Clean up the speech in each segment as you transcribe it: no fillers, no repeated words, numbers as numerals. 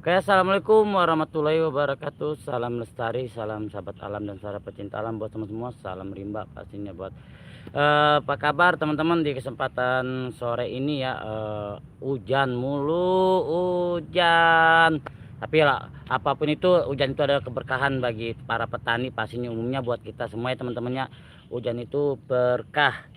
Oke, assalamualaikum warahmatullahi wabarakatuh. Salam lestari, salam sahabat alam dan sahabat pecinta alam buat teman semua. Salam rimba pastinya buat apa kabar teman-teman di kesempatan sore ini ya. Hujan mulu, hujan. Tapi lah apapun itu, hujan itu adalah keberkahan bagi para petani pastinya, umumnya buat kita semua ya teman-temannya. Hujan itu berkah.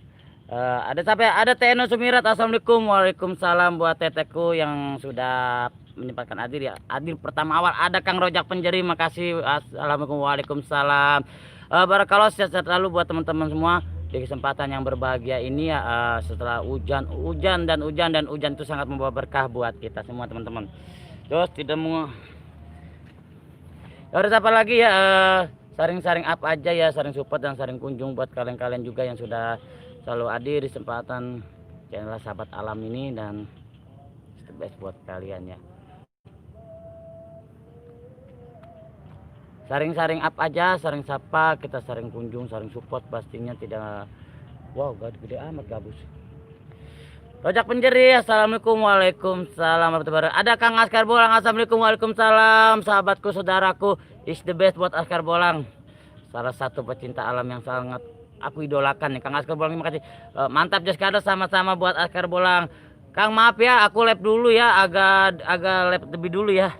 Ada sampai ada Teno Sumirat. Assalamualaikum. Waalaikumsalam buat teteku yang sudah menyempatkan hadir ya. Hadir pertama awal ada Kang Rojak Penjeri, makasih. Assalamualaikum. Waalaikumsalam. Barakallah, sehat-sehat selalu buat teman-teman semua di kesempatan yang berbahagia ini ya. Setelah hujan dan hujan itu sangat membawa berkah buat kita semua teman-teman. Terus tidak mau harus apa lagi ya, saring-saring up aja ya, saring support dan saring kunjung buat kalian-kalian juga yang sudah selalu hadir di kesempatan channel sahabat alam ini, dan the best buat kalian ya. Saring-saring up aja, saring sapa, kita saring kunjung, saring support pastinya. Tidak wow gede amat gabus. Rojak Penjeri, assalamualaikum. Waalaikumsalam warahmatullahi wabarakatuh. Ada Kang Askar Bolang, assalamualaikum. Waalaikumsalam. Sahabatku, saudaraku, is the best buat Askar Bolang, salah satu pecinta alam yang sangat aku idolakan nih, Kang Askar Bolang. Terima kasih. Mantap Jaskada, sama-sama buat Askar Bolang. Kang, maaf ya, aku lab dulu ya, agak lab lebih dulu ya.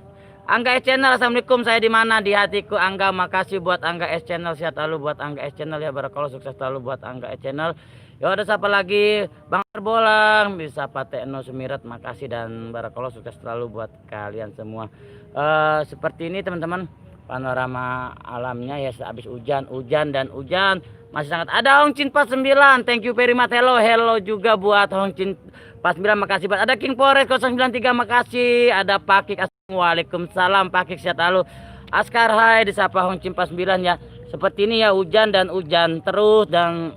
Angga S Channel, assalamualaikum. Saya di mana? Di hatiku Angga. Makasih buat Angga S Channel, sehat selalu buat Angga S Channel ya. Barakallah, sukses selalu buat Angga S Channel. Ya ada siapa lagi? Bang Bolang, bisa Pak Tekno Sumirat, makasih, dan barakallah sukses selalu buat kalian semua. Seperti ini teman-teman, panorama alamnya ya, habis hujan masih sangat. Ada Hongcin 49, thank you very much. Hello juga buat Hongcin 49, makasih buat. Ada King Forest 093, makasih. Ada Pakik, waalaikumsalam Pakik, sehat selalu. Askar, hai, disapa Hongcin 49 ya. Seperti ini ya, hujan terus dan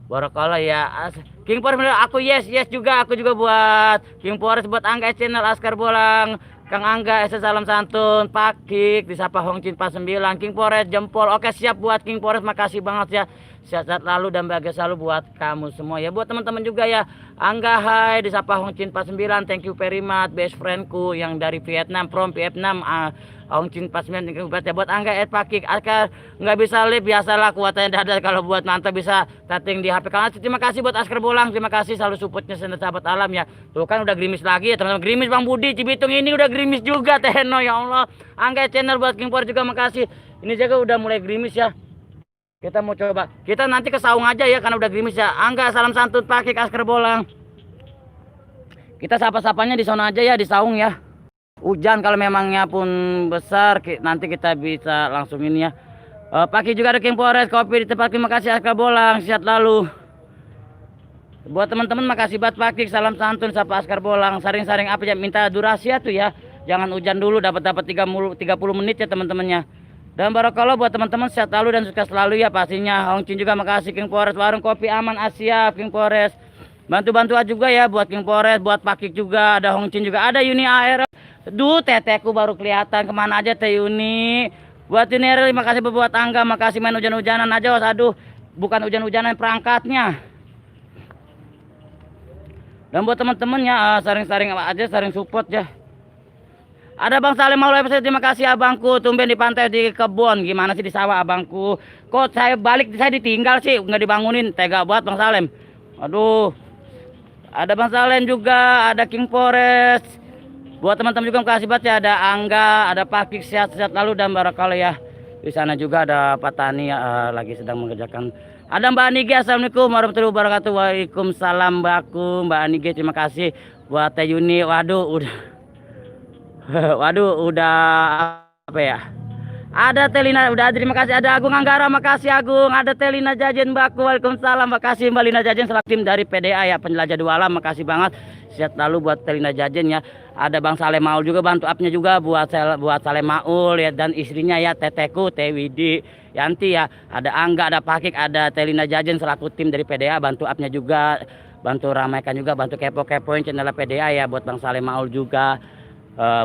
barakallah ya. King Forest, aku yes juga, aku juga buat King Forest, buat Angga Channel, Askar Bolang, Kang Angga, salam santun, Pakik, disapa Hongcin 49, King Forest, jempol. Oke, siap buat King Forest, makasih banget ya. Sehat-sehat lalu dan bahagia selalu buat kamu semua ya. Buat teman-teman juga ya, Angga, hai, disapa Hongcin 49, thank you very much, best friendku yang dari Vietnam, from Vietnam. Hongcin 49 ya. Buat Angga, Pakik, Askar nggak bisa live, biasalah kuatannya dada, kalau buat mantap bisa setting di HP. Terima kasih buat Askar Bolang, terima kasih selalu supportnya sahabat alam ya. Tuh kan udah gerimis lagi ya teman-teman, gerimis Bang Budi Cibitung ini udah gerimis juga. Teno, ya Allah. Angga Channel buat King Power juga, makasih. Ini juga udah mulai gerimis ya. Kita mau coba, kita nanti ke saung aja ya karena udah gerimis ya. Angga, salam santun, Pakik, Askar Bolang. Kita sapa-sapanya di sana aja ya, di saung ya. Hujan kalau memangnya pun besar, nanti kita bisa langsung ini ya. Pagi juga ada King Forest, kopi di tempat. Terima kasih Askar Bolang, sehat lalu. Buat teman-teman, makasih buat Pagi, salam santun, sapa Askar Bolang. Saring-saring apa ya, minta durasi ya tuh ya. Jangan hujan dulu, dapat 30 menit ya teman-temannya. Dan barakallah buat teman-teman, sehat lalu dan sukses selalu ya pastinya. Hongcin juga makasih, King Forest, warung kopi aman Asia, King Forest. Bantu-bantu juga ya buat King Forest, buat Pakik juga, ada Hongcin juga, ada Uni Air. Duh, teteku baru kelihatan, kemana aja Teh Yuni. Buat ini terima kasih buat Angga, makasih. Main hujan-hujanan aja, was. Aduh, bukan hujan-hujanan perangkatnya. Dan buat teman-temannya, saring-saring aja, saring support ya. Ada Bang Salem mau live, terima kasih abangku. Tumben di pantai di kebun, gimana sih di sawah abangku? Kok saya balik saya ditinggal sih, nggak dibangunin, tega buat Bang Salem. Aduh. Ada Bang Salem juga, ada King Forest. Buat teman-teman juga makasih banget ya, ada Angga, ada Pakik, sehat-sehat lalu dan barakallah ya. Di sana juga ada Pak Tani ya, lagi sedang mengerjakan. Ada Mbak Anige, assalamualaikum warahmatullahi wabarakatuh. Waalaikumsalam Mbak Anige, terima kasih. Buat Teh Yuni, waduh udah apa ya? Ada Telina, udah terima kasih. Ada Agung Anggara, makasih Agung. Ada Telina Jajen, Mbakku, waalaikumsalam, makasih Mbak Lina Jajen selaku tim dari PDA ya, penjelajah dua alam, makasih banget. Sehat lalu buat Telina Jajen ya. Ada Bang Saleh Maul juga, bantu upnya juga buat Saleh Maul ya, dan istrinya ya, Teteku, Teh Widi Yanti ya. Ada Angga, ada Pakik, ada Telina Jajen selaku tim dari PDA, bantu upnya juga, bantu ramaikan juga, bantu kepo-kepoin channel PDA ya. Buat Bang Saleh Maul juga,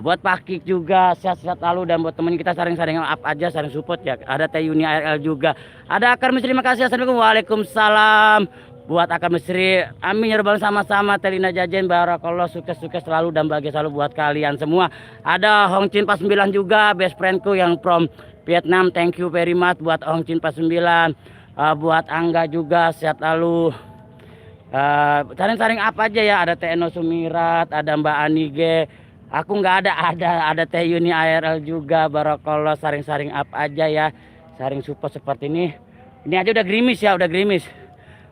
buat Pakik juga, sehat-sehat lalu. Dan buat temen kita saring-saring up aja, saring support ya. Ada Teh Yuni ARL juga, ada Akar Misri, terima kasih. Assalamualaikum, waalaikumsalam buat Akar Misteri. Amin ya rabbal sama-sama. Telina Jajen barakallah, sukses-sukses selalu dan bahagia selalu buat kalian semua. Ada Hong Chin 49 juga, best friendku yang from Vietnam. Thank you very much buat Hong Chin 49. Buat Angga juga sehat selalu. Saring-saring apa aja ya, ada Teno Sumirat, ada Mbak Anige. Aku nggak ada Teh Yuni ARL juga, barakallah. Saring-saring apa aja ya, saring support seperti ini. Ini aja udah gerimis ya, udah gerimis.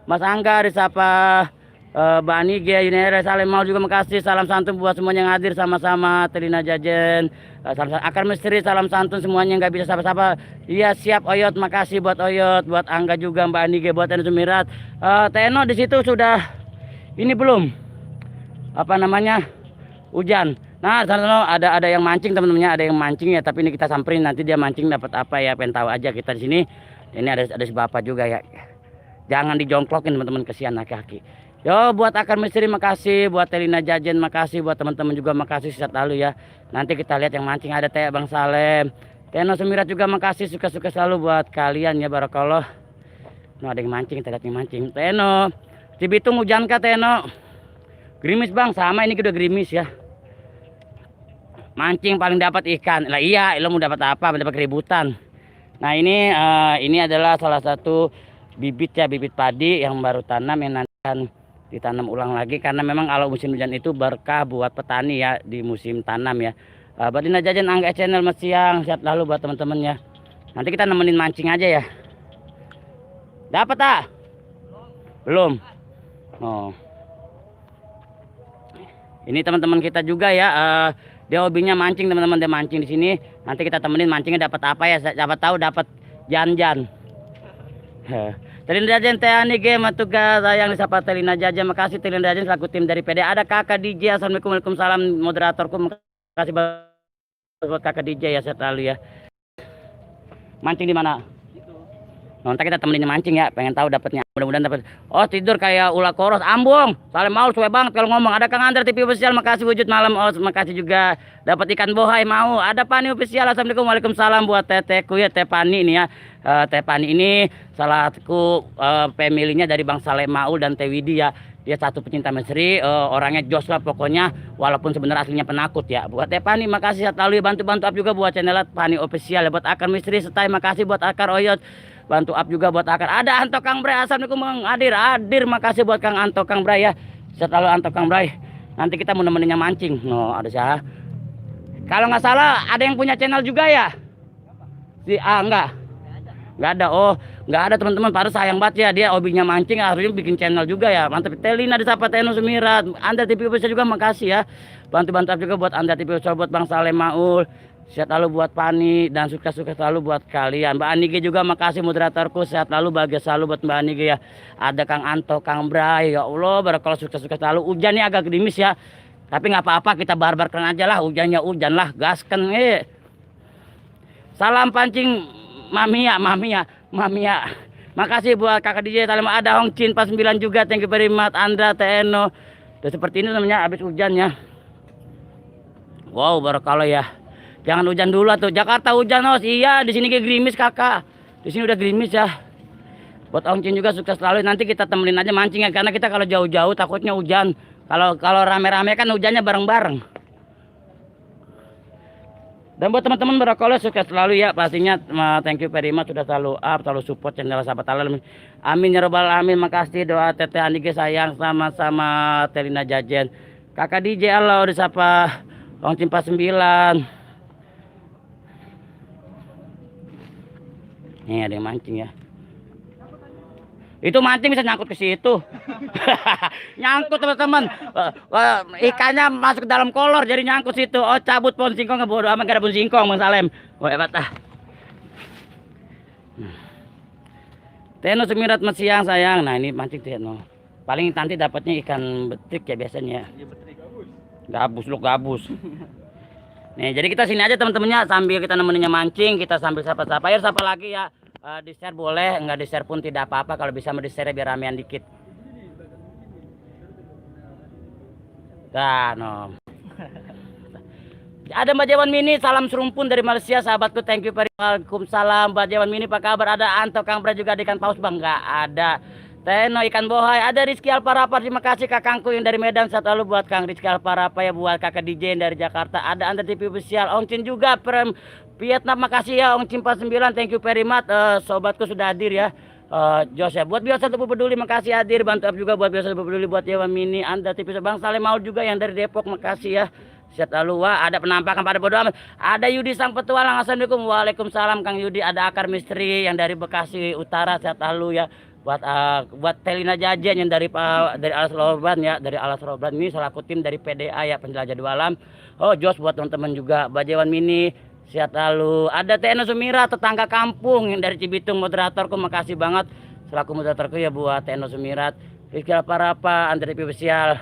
Mas Angga disapa, Mbak Anige, Yuni ARL, Salam mau juga makasih. Salam santun buat semuanya yang hadir sama-sama. Telina Jajen, salam Akar Misteri, salam santun semuanya nggak bisa sapa-sapa. Iya siap Oyot, makasih buat Oyot, buat Angga juga, Mbak Anige, buat Teno Sumirat. Teno di situ sudah ini belum apa namanya hujan. Nah sana ada yang mancing teman-temannya, ada yang mancing ya, tapi ini kita samperin nanti dia mancing dapat apa ya, pengen tahu aja kita di sini. Ini ada si bapak juga ya, jangan dijongklokin teman-teman, kesian laki-laki. Yo buat Akar Misteri makasih, buat Telina Jajen makasih, buat teman-teman juga makasih sehat lalu ya. Nanti kita lihat yang mancing, ada Teh Bang Salem, Teno Sumirat juga makasih, suka-suka selalu buat kalian ya, barakallah. Nah, ada yang mancing, kita lihat yang mancing. Teno, Cibitung hujan kah Teno? Gerimis bang, sama ini udah gerimis ya. Mancing paling dapat ikan. Lah iya, lo mau dapat apa? Dapat keributan. Nah ini adalah salah satu bibit ya, bibit padi yang baru tanam, yang nanti akan ditanam ulang lagi. Karena memang kalau musim hujan itu berkah buat petani ya, di musim tanam ya. Badina Jajan Angga Channel siang, sehat lalu buat teman-teman ya. Nanti kita nemenin mancing aja ya. Dapat tak? Belum. Oh. Ini teman-teman kita juga ya. Dia hobinya mancing teman-teman, dia mancing di sini. Nanti kita temenin mancingnya dapat apa ya? Dapat tahu dapat jan-jan. Telina Jajen Teh Anige matuga sayang disapa Telina Jajen. Makasih Telina Jajen selaku tim dari PD. Ada Kakak DJ. Assalamualaikum, waalaikumsalam moderatorku. Makasih buat Kakak DJ ya, sehat lalu ya. Mancing di mana? Nanti kita temenin mancing ya, pengen tahu dapatnya. Mudah-mudahan dapat. Oh tidur kayak ular koros, ambung. Salam mau suwe banget kalau ngomong. Ada Kang Andra TV official, makasih wujud malam. Oh makasih juga. Dapat ikan bohai mau. Ada Pani official, assalamualaikum, waalaikumsalam buat tetehku ya, Teh Pani ini ya. Teh Pani ini salah satu familinya dari Bang Saleh Maul dan Teh Widi ya. Dia satu pecinta misteri, orangnya jos lah pokoknya, walaupun sebenarnya aslinya penakut ya. Buat Teh Pani makasih selalu bantu-bantu up juga buat channel Pani official ya. Buat Akar Misteri setai makasih, buat Akar Oyot bantu up juga buat Akar. Ada Anto Kang Bray, assalamualaikum Bang hadir makasih buat Kang Anto Kang Bray ya. Selalu Anto Kang Bray. Nanti kita mau nemeninnya mancing. No, ada siapa? Kalau nggak salah ada yang punya channel juga ya? Enggak. Nggak ada. Oh, nggak ada teman-teman. Padahal sayang banget ya, dia hobinya mancing, harusnya bikin channel juga ya. Mantap. Telina disapa Teno Sumirat. Anda TV official juga makasih ya. Bantu-bantu juga buat Anda TV official, buat Bang Saleh Maul. Sehat selalu buat Pani dan sukses-sukses selalu buat kalian. Mbak Anige juga makasih moderatorku, sehat selalu, bahagia selalu buat Mbak Anige ya. Ada Kang Anto, Kang Bray, ya Allah, barakallah, sukses-sukses selalu. Hujannya agak gerimis ya, tapi nggak apa-apa, kita barbarkan aja lah, hujannya hujan lah, gaskan. Salam pancing Mamia. Makasih buat Kakak DJ, salam. Ada Hong Chin 49 juga, thank you very much. Andra, Teno. Dan seperti ini namanya habis hujannya. Wow, barakallah ya. Jangan hujan dulu tuh. Jakarta hujan, Os. Iya, di sini kayak gerimis, Kakak. Di sini udah gerimis ya. Buat Hong Chin juga sukses selalu. Nanti kita temenin aja mancing ya, karena kita kalau jauh-jauh takutnya hujan. Kalau rame-rame kan hujannya bareng-bareng. Dan buat teman-teman barakallah sukses selalu ya. Pastinya thank you very much sudah selalu up, selalu support channel Sahabat Halal. Amin ya rabbal alamin. Makasih doa Teteh Anige sayang, sama-sama Telina Jajen. Kakak DJ Allah disapa Hong Chin 49. Nih ada yang mancing ya. Itu mancing bisa nyangkut ke situ. Nyangkut teman-teman. Ikannya masuk ke dalam kolor jadi nyangkut situ. Oh cabut pohon singkong, bodo amat gak ada pohon singkong Bang Salem. Wah hebat ah. Teno Sumirat siang sayang. Nah ini mancing Teno. Paling nanti dapatnya ikan betrik ya biasanya. Gabus lu gabus. Nih jadi kita sini aja teman-temannya, sambil kita nemeninnya mancing, kita sambil sapa-sapa. Ayo sapa lagi ya. Di share boleh, nggak di share pun tidak apa-apa. Kalau bisa mau di share biar ramean dikit. Dah, no. Ada Mbak Jawan Mini, salam serumpun dari Malaysia, sahabatku. Thank you very much. Waalaikumsalam Mbak Jawan Mini, apa kabar? Ada Anto Kang Bra juga, di ikan paus bang? Nggak ada. Teno ikan bohai, ada Rizky Alparapa, terima kasih kakangku yang dari Medan, sehat lalu buat Kang Rizky Alparapa ya, buat kakak DJ yang dari Jakarta, ada Anda TV official, Ong Chin juga Vietnam, makasih ya Ong Chin 49, thank you very much. Sobatku sudah hadir ya. Jos ya, buat biasa lebih peduli, makasih hadir, bantu up juga buat biasa lebih peduli, buat Dewa Mini, Anda TV Bang Saleh Maul juga yang dari Depok, makasih ya. Sehat lalu. Wah, ada penampakan pada bodo amat. Ada Yudi Sang Petualang, assalamualaikum. Waalaikumsalam Kang Yudi. Ada Akar Misteri yang dari Bekasi Utara, sehat lalu ya. Buat Telina Jajan yang dari Alas Roban ya, dari Alas Roban ini selaku tim dari PDA ya, penjelajah dua alam. Oh Jos buat teman-teman juga, Bajewan Mini sehat lalu. Ada Teno Sumira, tetangga kampung yang dari Cibitung, moderatorku, makasih banget selaku moderatorku ya buat Teno Sumirat, Rizky Alparapa, Andre Official.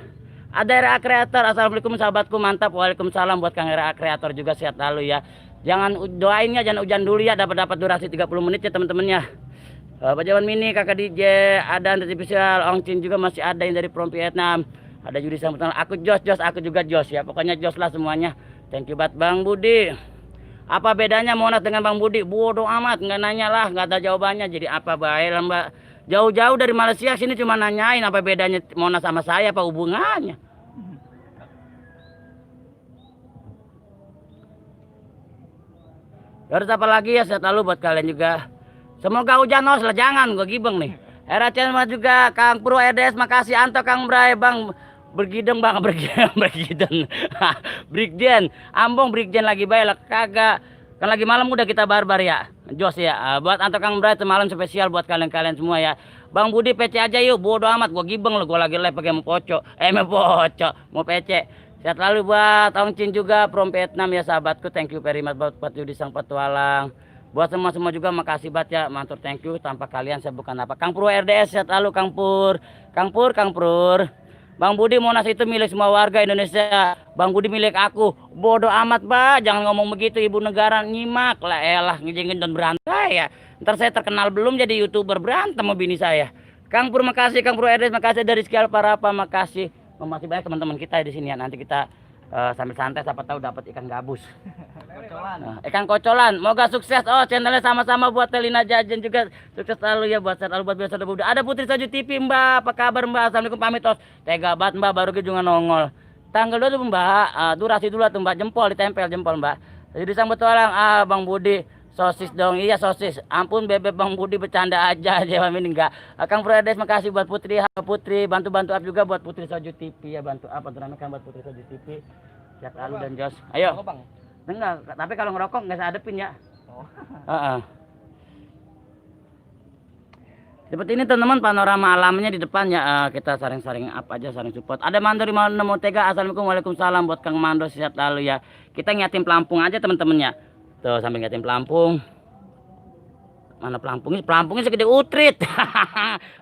Ada RA Kreator, assalamualaikum sahabatku, mantap. Waalaikumsalam buat Kang RA Kreator juga, sehat lalu ya. Jangan doainnya, jangan hujan dulu ya, dapat durasi 30 menit ya teman-temannya. Bajawan Mini, kakak DJ, ada Andre Official, Ong Chin juga masih ada yang dari From Vietnam. Ada Yudi Sambutan, aku Jos, aku juga Jos ya. Pokoknya Jos lah semuanya. Thank you banget Bang Budi. Apa bedanya Monas dengan Bang Budi? Bodoh amat, nggak nanya lah, nggak ada jawabannya. Jadi apa baik lah Mbak. Jauh-jauh dari Malaysia sini cuma nanyain apa bedanya Monas sama saya, apa hubungannya. Terus apa lagi ya, sehat lalu buat kalian juga. Semoga hujan lah, jangan gue gibeng nih. Era Channel juga Kang Pro RDS, makasih Anto Kang Bray Bang Bergideng Bang Bergideng Brigjen Ambong Brigjen lagi baik lah kagak kan lagi malam udah kita barbar ya Jos ya. Buat Anto Kang Bray malam spesial buat kalian semua ya. Bang Budi PC aja yuk, bodo amat gue gibeng lo, gue lagi live pakai mau pocok mau PC. Sehat lalu buat Ong Chin juga From Vietnam ya sahabatku, thank you very much buat Yudi Sang Petualang. Buat semua juga makasih banget ya, mantur, thank you, tanpa kalian saya bukan apa. Kang Pur RDS sehat lalu Kang Pur. Bang Budi, Monas itu milik semua warga Indonesia. Bang Budi milik aku. Bodoh amat Pak, jangan ngomong begitu, ibu negara, nyimak lah elah ngejengin dan berantem ya. Ntar saya terkenal belum jadi YouTuber berantem sama bini saya. Kang Pur makasih, Kang Pur RDS makasih, dari Rizky Alparapa makasih. Masih banyak teman-teman kita di sini ya. Nanti kita sambil santai, siapa tahu dapat ikan gabus. Ikan kocolan. Moga sukses. Oh, channelnya sama-sama buat Telina Jajan juga sukses selalu ya, buat selalu buat biasa udah. Ada Putri Saju TV Mbak, apa kabar Mbak? Assalamualaikum, pamit tos. Tega banget Mbak, baru juga nongol. Tanggal 2 tuh Mbak, durasi dulu tuh Mbak, jempol ditempel jempol Mbak. Jadi Sang Petualang, Bang Budi sosis dong, iya sosis. Ampun bebek Bang Budi bercanda aja, jawab ini enggak. Kang Fredes makasih buat Putri, bantu up juga buat Putri Saju TV ya, bantu apa tuh namanya buat Putri Saju TV. Siap lalu dan Jos. Ayo. Enggak, tapi kalau ngerokok nggak saya hadepin ya. Seperti ini teman-teman panorama alamnya di depan ya. Kita saring-saring apa aja, saring support. Ada Mando 5603, assalamualaikum, waalaikumsalam buat Kang Mando, sehat lalu ya. Kita ngiatin pelampung aja teman-temannya. Tuh sambil ngiatin pelampung. Mana pelampungnya? Pelampungnya segede Utrit.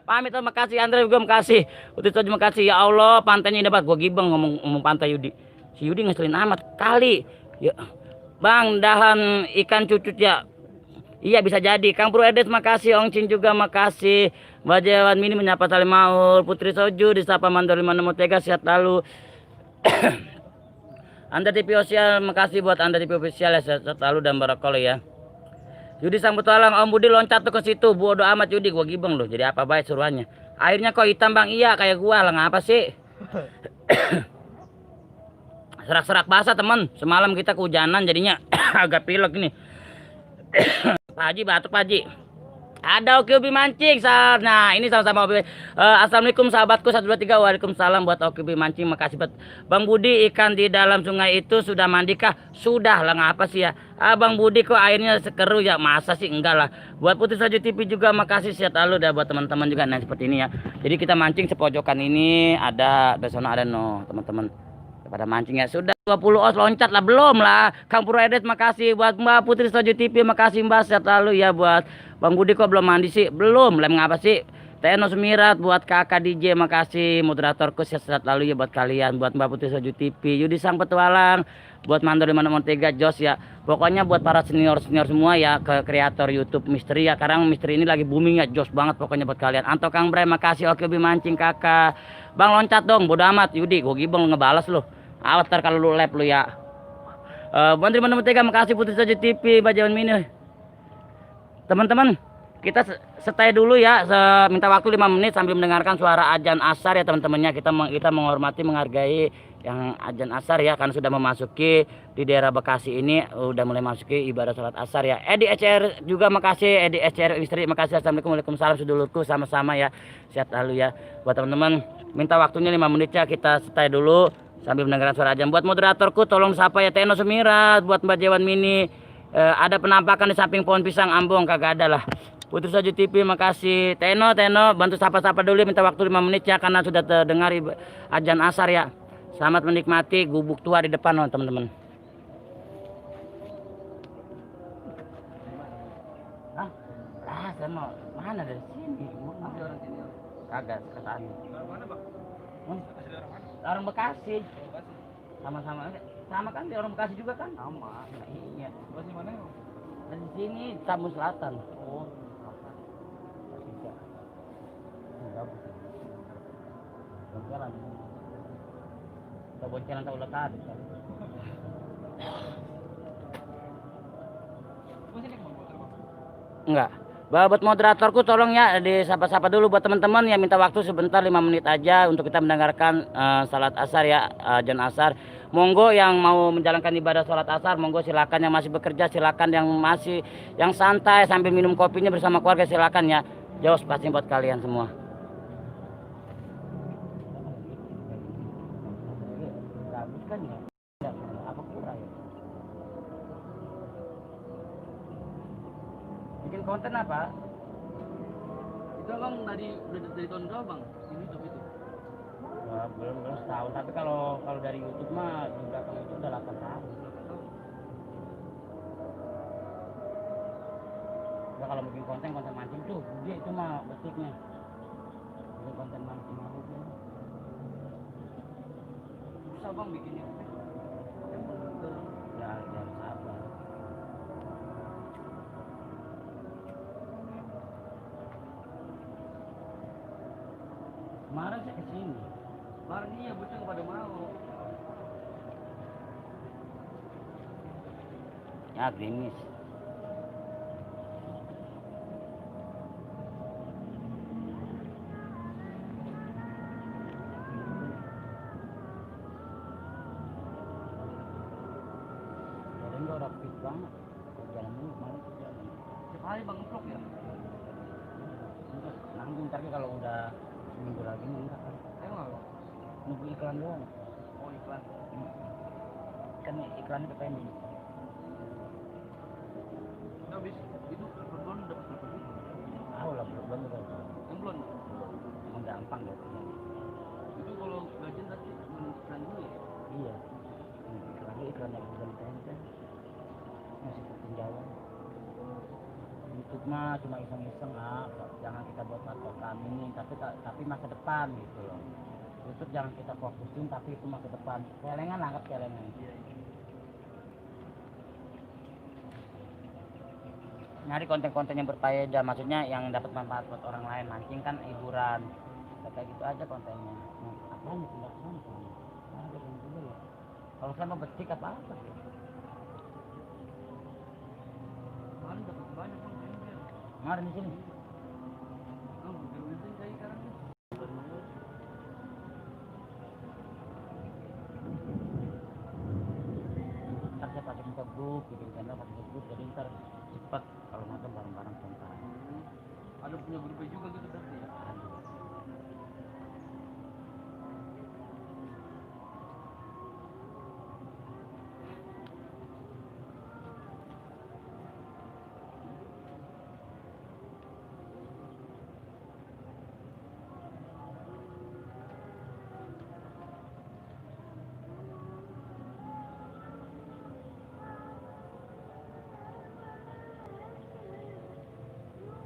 Pamit, terima kasih Andre juga makasih. Utrit terima kasih ya Allah, pantainya dapat. Gua gibeng ngomong pantai Yudi. Si Yudi ngeselin amat kali. Ya. Bang, dahan ikan cucut ya. Iya bisa jadi. Kang Pro Edes makasih, Ong Chin juga makasih. Bajawan Mini menyapa Salim Maul, Putri Soju disapa Mandor 5603, sehat lalu. Anda TV official, makasih buat Anda TV official ya, sehat lalu dan barokallahu ya. Yudi Sang Petualang, Om Budi loncat tuh ke situ, bodo amat Yudi, gua gibeng loh. Jadi apa baik suruhannya. Airnya kok hitam Bang? Iya kayak gua lah, ngapa sih? Serak-serak basah teman, semalam kita kehujanan jadinya agak pilek ini. Pak Haji batuk Pak Haji. Ada Oki Ubi mancing. Nah ini sama-sama Oki. Assalamualaikum sahabatku 123, waalaikumsalam buat Oki Ubi mancing, makasih buat Bang Budi. Ikan di dalam sungai itu sudah mandikah? Sudah lah, ngapa sih ya. Bang Budi kok airnya sekeru ya, masa sih? Enggak lah. Buat Putri Saju TV juga makasih, sehat lalu. Dan buat teman-teman juga nah seperti ini ya. Jadi kita mancing sepojokan ini, ada di sana ada teman-teman pada mancing ya. Sudah 20 os loncat lah, belum lah. Kang Pur Edet makasih, buat Mbak Putri Saju TV makasih Mbak, sehat lalu ya. Buat Bang Budi kok belum mandi sih? Belum, lem ngapa sih? Teno Sumirat, buat kakak DJ makasih, moderatorku sehat lalu ya buat kalian. Buat Mbak Putri Saju TV, Yudi Sang Petualang, buat Mandor 5603, Jos ya. Pokoknya buat para senior semua ya, ke kreator YouTube misteri ya. Sekarang misteri ini lagi booming ya, Jos banget pokoknya buat kalian. Anto Kang Bray makasih, Oke Bi mancing kakak. Bang loncat dong, bodo amat Yudi, gue gibeng ngebalas loh. Awas ntar kalau lu live lu ya. Menteri Mentega makasih, Putri Saju TV, Bajawan Mini. Teman-teman, Kita stay dulu ya, minta waktu 5 menit sambil mendengarkan suara azan asar ya teman-temannya. Kita menghormati, menghargai yang azan asar ya, karena sudah memasuki di daerah Bekasi ini, udah mulai masuki ibadah sholat asar ya. Edi SCR juga makasih, Edi SCR istri makasih. Assalamualaikum, waalaikumsalam sedulurku, sama-sama ya, sehat selalu ya. Buat teman-teman minta waktunya 5 menit ya, kita stay dulu sambil mendengarkan suara azan. Buat moderatorku tolong sapa ya, Teno Semirat, buat Mbak Jewan Mini. Ada penampakan di samping pohon pisang Ambong, kagak ada lah. Putri Saja TV, makasih. Teno bantu sapa-sapa dulu, minta waktu 5 menit ya, karena sudah terdengar azan asar ya. Selamat menikmati gubuk tua di depan oh, teman-teman. Hah? Lah, saya mau mana dari sini? Masih orang sini. Kagak ke sana. Orang mana, Bang? Orang Bekasi. Sama-sama. Sama kan di orang Bekasi juga kan? Sama. Nah, iya. Bekasi mana? Dari sini Tambun Selatan. Oh. Boncelan. Kita boncelan tak ulah tadi kan. Enggak. Buat moderatorku tolong ya disapa-sapa dulu buat teman-teman yang minta waktu sebentar 5 menit aja untuk kita mendengarkan salat asar ya, azan asar. Monggo yang mau menjalankan ibadah salat asar, monggo silakan. Yang masih bekerja silakan, yang santai sambil minum kopinya bersama keluarga silakan ya. Jauh pasti buat kalian semua. Kan ya. Apa kurang ya? Bikin konten apa? Itu bang dari tahun berapa bang? Ini YouTube itu? Wah, belum setahun. Tapi kalau dari YouTube mah di belakang itu udah 8 tahun. Ya kalau bikin konten mancing tuh, dia itu mah basicnya. Bikin konten mancing aku tuh. Susah bang bikinnya. Ya jangan sabar. Kemarin saya kesini. Kemarin iya bocah pada mau. Ya gerimis. Udah rapih banget. Jalan dulu kemarin jalan. Setiap hari bang ngeplok ya. Nanggung ntar kalau udah seminggu lagi enggak kan. Emang apa? Nunggu iklan doang. Oh iklan. Kan iklannya PPM. Habis itu belum dapat berapa duit? Tahu lah belum udah. Yang belum. Emang gampang ya. Itu kalau gajian tadi iklan dulu ya? Iya. Iklan yang bukan tenten. Masih ketinggalan. YouTube mah cuma iseng-iseng lah, jangan kita buat patokan ini, tapi masa depan gitu loh. YouTube jangan kita fokusin, tapi itu masa depan. Celengan, anggap celengan. Nyari konten-konten yang berfaedah, maksudnya yang dapat manfaat buat orang lain. Mancing kan hiburan, kayak gitu aja kontennya. Apa nih pindah ke sana? Ada yang juga ya. Kalau saya mau betik apa-apa sih. Kemarin dapat banyak bang. Kemarin di sini. Ntar saya pakai muka grup, bikin channel pakai grup, jadi ntar cepat kalau nonton bareng-bareng kontak. Ada punya grupnya juga gitu berarti ya? Ada.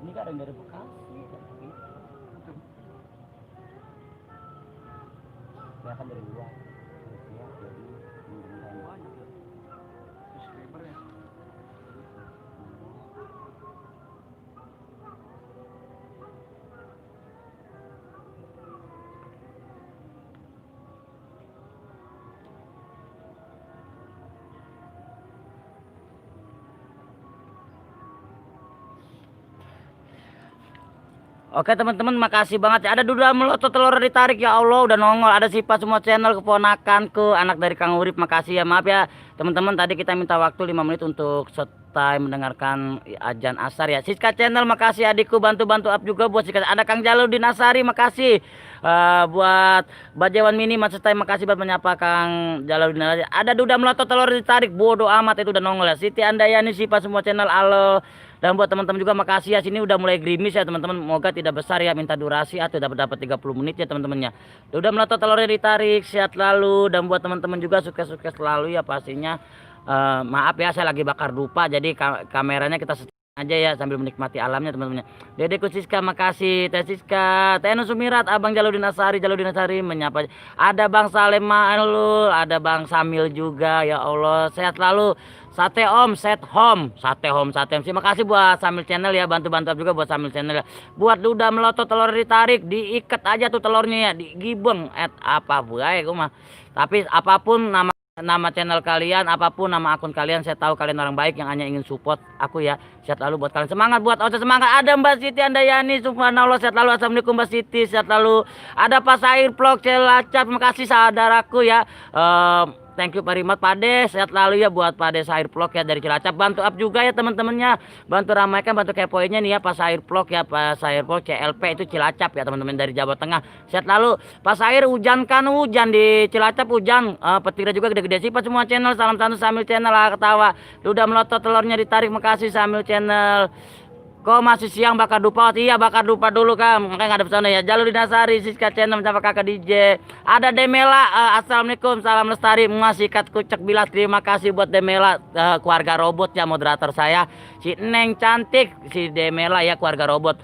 Ini kan ada yang dari Bekasi, kelihatan dari luar. Ya, jadi banyak ya. Subscriber ya. Oke teman-teman, makasih banget ya. Ada duda melotot telur ditarik, ya Allah udah nongol. Ada Sipa semua channel, keponakanku, anak dari Kang Urip, makasih ya. Maaf ya teman-teman, tadi kita minta waktu 5 menit untuk stay mendengarkan ajan asar ya. Siska channel, makasih adikku, bantu-bantu up juga buat Siska. Ada Kang Jaludin Asari, makasih. Buat Bajawan Mini Mas Stay, makasih buat menyapa Kang Jaludin Asari. Ada duda melotot telur ditarik, bodoh amat itu udah nongol ya. Siti Andayani, Sipa semua channel, halo. Dan buat teman-teman juga makasih ya, sini udah mulai gerimis ya teman-teman. Moga tidak besar ya, minta durasi atau dapat 30 menit ya teman-temannya. Udah melotot telurnya ditarik, sehat lalu. Dan buat teman-teman juga sukses-sukses selalu ya pastinya. Maaf ya, saya lagi bakar dupa, jadi kameranya kita aja ya sambil menikmati alamnya teman-teman. Dede Siska, makasih. Teh Siska, Teno Sumirat, Abang Jaludin Asari menyapa. Ada Bang Salem Ma'lul, ada Bang Samil juga, ya Allah sehat selalu. Sate Om, Sate Home. Terima kasih buat Samil channel ya, bantu-bantu juga buat Samil channel ya. Buat duda melotot telur ditarik, diikat aja tuh telurnya ya, digibeng apa buaya gue mah. Tapi apapun nama channel kalian, apapun nama akun kalian, saya tahu kalian orang baik yang hanya ingin support aku ya. Sehat lalu buat kalian, semangat buat Ocha, semangat. Ada Mbak Siti Andayani, subhanallah, sehat lalu. Assalamualaikum Mbak Siti, sehat lalu. Ada Pak Sair Vlog Cilacap, terima kasih saudaraku ya. Thank you Pak Rimat, Pade, sehat lalu ya buat Pade Sair Vlog ya dari Cilacap. Bantu up juga ya teman-temannya, bantu ramaikan, bantu kepoinnya nih ya Pak Sair Vlog ya, Pak Sair Vlog CLP itu Cilacap ya teman-teman dari Jawa Tengah. Sehat lalu Pak Sair. Hujan di Cilacap, hujan. Petirnya juga gede-gede sih Pak semua channel. Salam satu Samil channel lah, ketawa. Udah melotot telurnya ditarik, makasih Samil channel. Kok masih siang bakar dupa? Iya bakar dupa dulu Kang, makanya nggak ada pesona ya. Jalur Dinasari, Siska channel, sama kakak DJ. Ada Demela, assalamualaikum, salam lestari, sikat kucek bilas. Terima kasih buat Demela, keluarga robot ya, moderator saya. Si Neng cantik, si Demela ya, keluarga robot.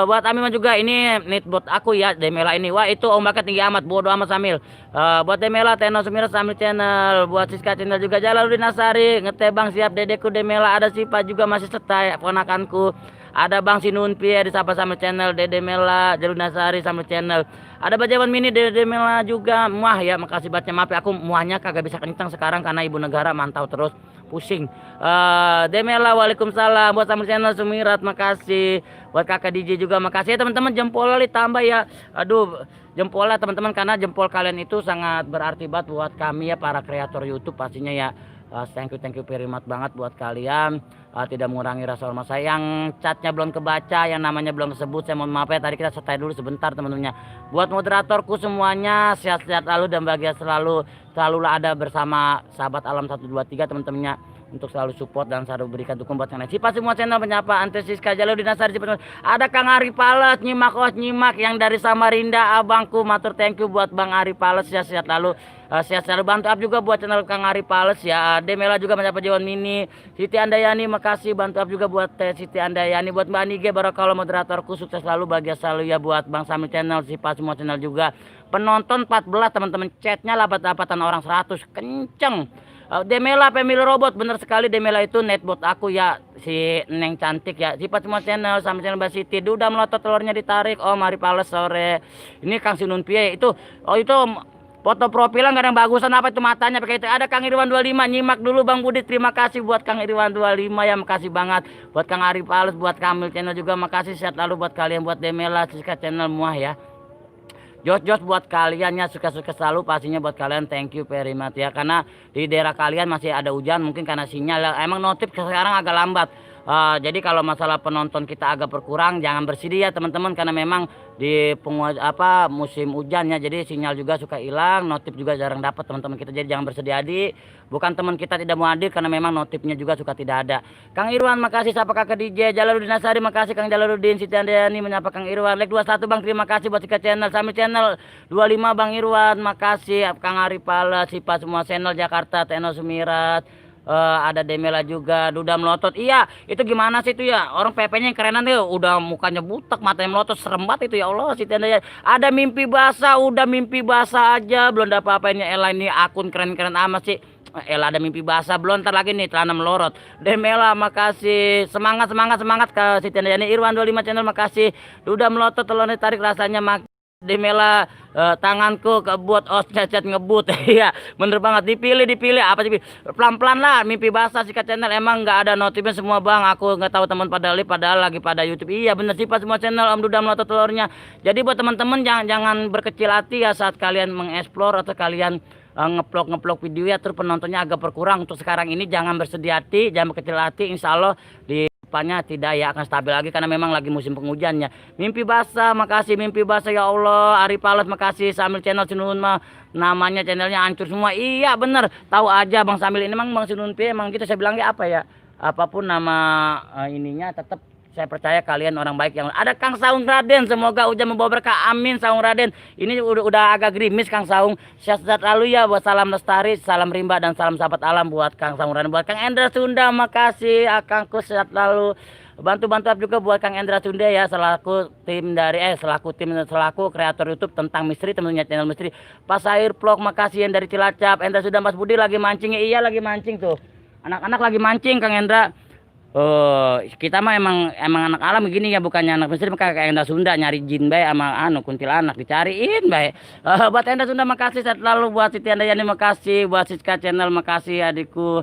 Buat Amiman juga, ini netbot aku ya, Demela ini. Wah itu ombaknya tinggi amat, bodoh amat Samil. Buat Demela, Teno Sumirat, Samil channel. Buat Siska channel juga, Jalur Dinasari, ngetebang siap Dedeku Demela. Ada Sipa juga masih setai, ponakanku. Ada Bang Sinunpi ya, disapa Samil channel, Dede Mela, Jalur Nasari Samil channel. Ada Bajawan Mini, Dede Mela juga. Muah ya, makasih banyak. Maaf ya, aku muahnya kagak bisa kencang sekarang karena ibu negara mantau terus, pusing. Demela, waalaikumsalam. Buat Samil channel Sumirat, makasih. Buat kakak DJ juga makasih ya teman-teman. Jempolnya ditambah ya. Aduh, jempolnya teman-teman, karena jempol kalian itu sangat berarti banget buat kami ya, para kreator YouTube pastinya ya. Thank you very much banget buat kalian. Tidak mengurangi rasa hormat saya. Yang chatnya belum kebaca, yang namanya belum disebut, saya mohon maaf ya. Tadi kita stay dulu sebentar teman-temannya. Buat moderatorku semuanya, sehat-sehat selalu dan bahagia selalu. Selalulah ada bersama sahabat alam 123 teman-temannya, untuk selalu support dan selalu berikan dukungan buat channel Sipa semua channel, penyapa Ante Siska Jalur Dinasari. Ada Kang Ari Pales, nyimak yang dari Samarinda, abangku, matur thank you buat Bang Ari Pales ya, sehat lalu. Sehat selalu, bantu up juga buat channel Kang Ari Pales ya. Demela juga menyapa Jawan Mini. Siti Andayani, makasih, bantu up juga buat Siti Andayani. Buat Mbak Nige, barakallah moderatorku, sukses selalu, bahagia selalu ya. Buat Bang Samil channel, Sipa semua channel juga. Penonton 14 teman-teman, chatnya lapatan orang 100, kenceng. Demela pemilik robot, bener sekali. Demela itu netbot aku ya, si Neng cantik ya. Sipa semua channel, sama channel Mbak Siti. Udah melotot telurnya ditarik. Oh mari Pales sore. Ini Kang Sinunpie itu. Oh itu foto profilnya nggak ada yang bagusan, apa itu matanya pakai itu. Ada Kang Irwan 25, nyimak dulu Bang Budi. Terima kasih buat Kang Irwan 25 ya, makasih banget. Buat Kang Ari Pales, buat Kamil channel juga makasih, sehat lalu buat kalian. Buat Demela, Siska channel muah ya. Jos buat kalian ya, suka-suka selalu pastinya buat kalian, thank you very much ya. Karena di daerah kalian masih ada hujan, mungkin karena sinyal emang notif sekarang agak lambat. Jadi kalau masalah penonton kita agak berkurang, jangan bersedih ya teman-teman, karena memang di musim hujan ya, jadi sinyal juga suka hilang, notif juga jarang dapat teman-teman kita. Jadi jangan bersedih adik, bukan teman kita tidak mau hadir, karena memang notifnya juga suka tidak ada. Kang Irwan makasih, sapa kakak DJ. Jalurudin Asari makasih, Kang Jalurudin. Siti Andayani menyapa Kang Irwan. Like 21 Bang, terima kasih buat Sika channel, Sami channel 25 Bang Irwan, makasih. Kang Ari Pala, Sipa semua channel Jakarta, Teno Sumirat. Ada Demela juga, Duda melotot. Iya, itu gimana sih itu ya? Orang PP-nya yang kerenan tuh, udah mukanya butek, matanya melotot, serem banget itu ya Allah. Siti Andayani. Ada mimpi basah, udah mimpi basah aja, belum ada apa-apanya. Ella ini akun keren-keren amat sih. Ella ada mimpi basah belum, ntar lagi nih celana melorot. Demela makasih, semangat ke Siti Andayani. Irwan 25 channel makasih. Duda melotot, telurnya tarik rasanya Demela tanganku buat chat ngebut. Iya bener banget, dipilih apa sih, pelan-pelan lah. Mimpi basah sikat channel, emang nggak ada notifnya semua bang, aku nggak tahu teman padahal lagi pada YouTube. Iya bener sih, pas semua channel Om Duda melotot telurnya. Jadi buat teman-teman jangan berkecil hati ya saat kalian mengeksplor atau kalian ngeplok video ya, terus penontonnya agak berkurang. Untuk sekarang ini jangan bersedih hati, jangan berkecil hati, insya Allah di depannya tidak ya akan stabil lagi, karena memang lagi musim penghujannya. Mimpi basah, makasih mimpi basah ya Allah. Ari Palet makasih, Samil channel Sinun mah namanya channelnya hancur semua. Iya bener, tahu aja Bang Samil ini emang Bang Sinun emang gitu, saya bilangnya apa ya, apapun nama ininya tetap saya percaya kalian orang baik. Yang ada Kang Saung Raden, semoga hujan membawa berkah, amin. Saung Raden ini udah agak gerimis Kang Saung, sehat lalu ya. Buat salam lestari, salam rimba dan salam sahabat alam buat Kang Saung Raden. Buat Kang Endra Sunda makasih, Akangku sehat lalu. Bantu up juga buat Kang Endra Sunda ya, selaku tim dari selaku kreator YouTube tentang misteri, tentunya channel misteri. Pas Air Vlog makasih yang dari Cilacap. Endra Sunda, Mas Budi lagi mancing. Iya lagi mancing tuh, anak-anak lagi mancing Kang Endra. Oh, kita mah emang anak alam begini ya, bukannya anak misteri. Maka kayak Enda Sunda nyari jin bae sama kuntilanak dicariin bae. Buat Enda Sunda makasih, sehat lalu. Buat Siti Andayani makasih, buat Siska channel makasih adikku.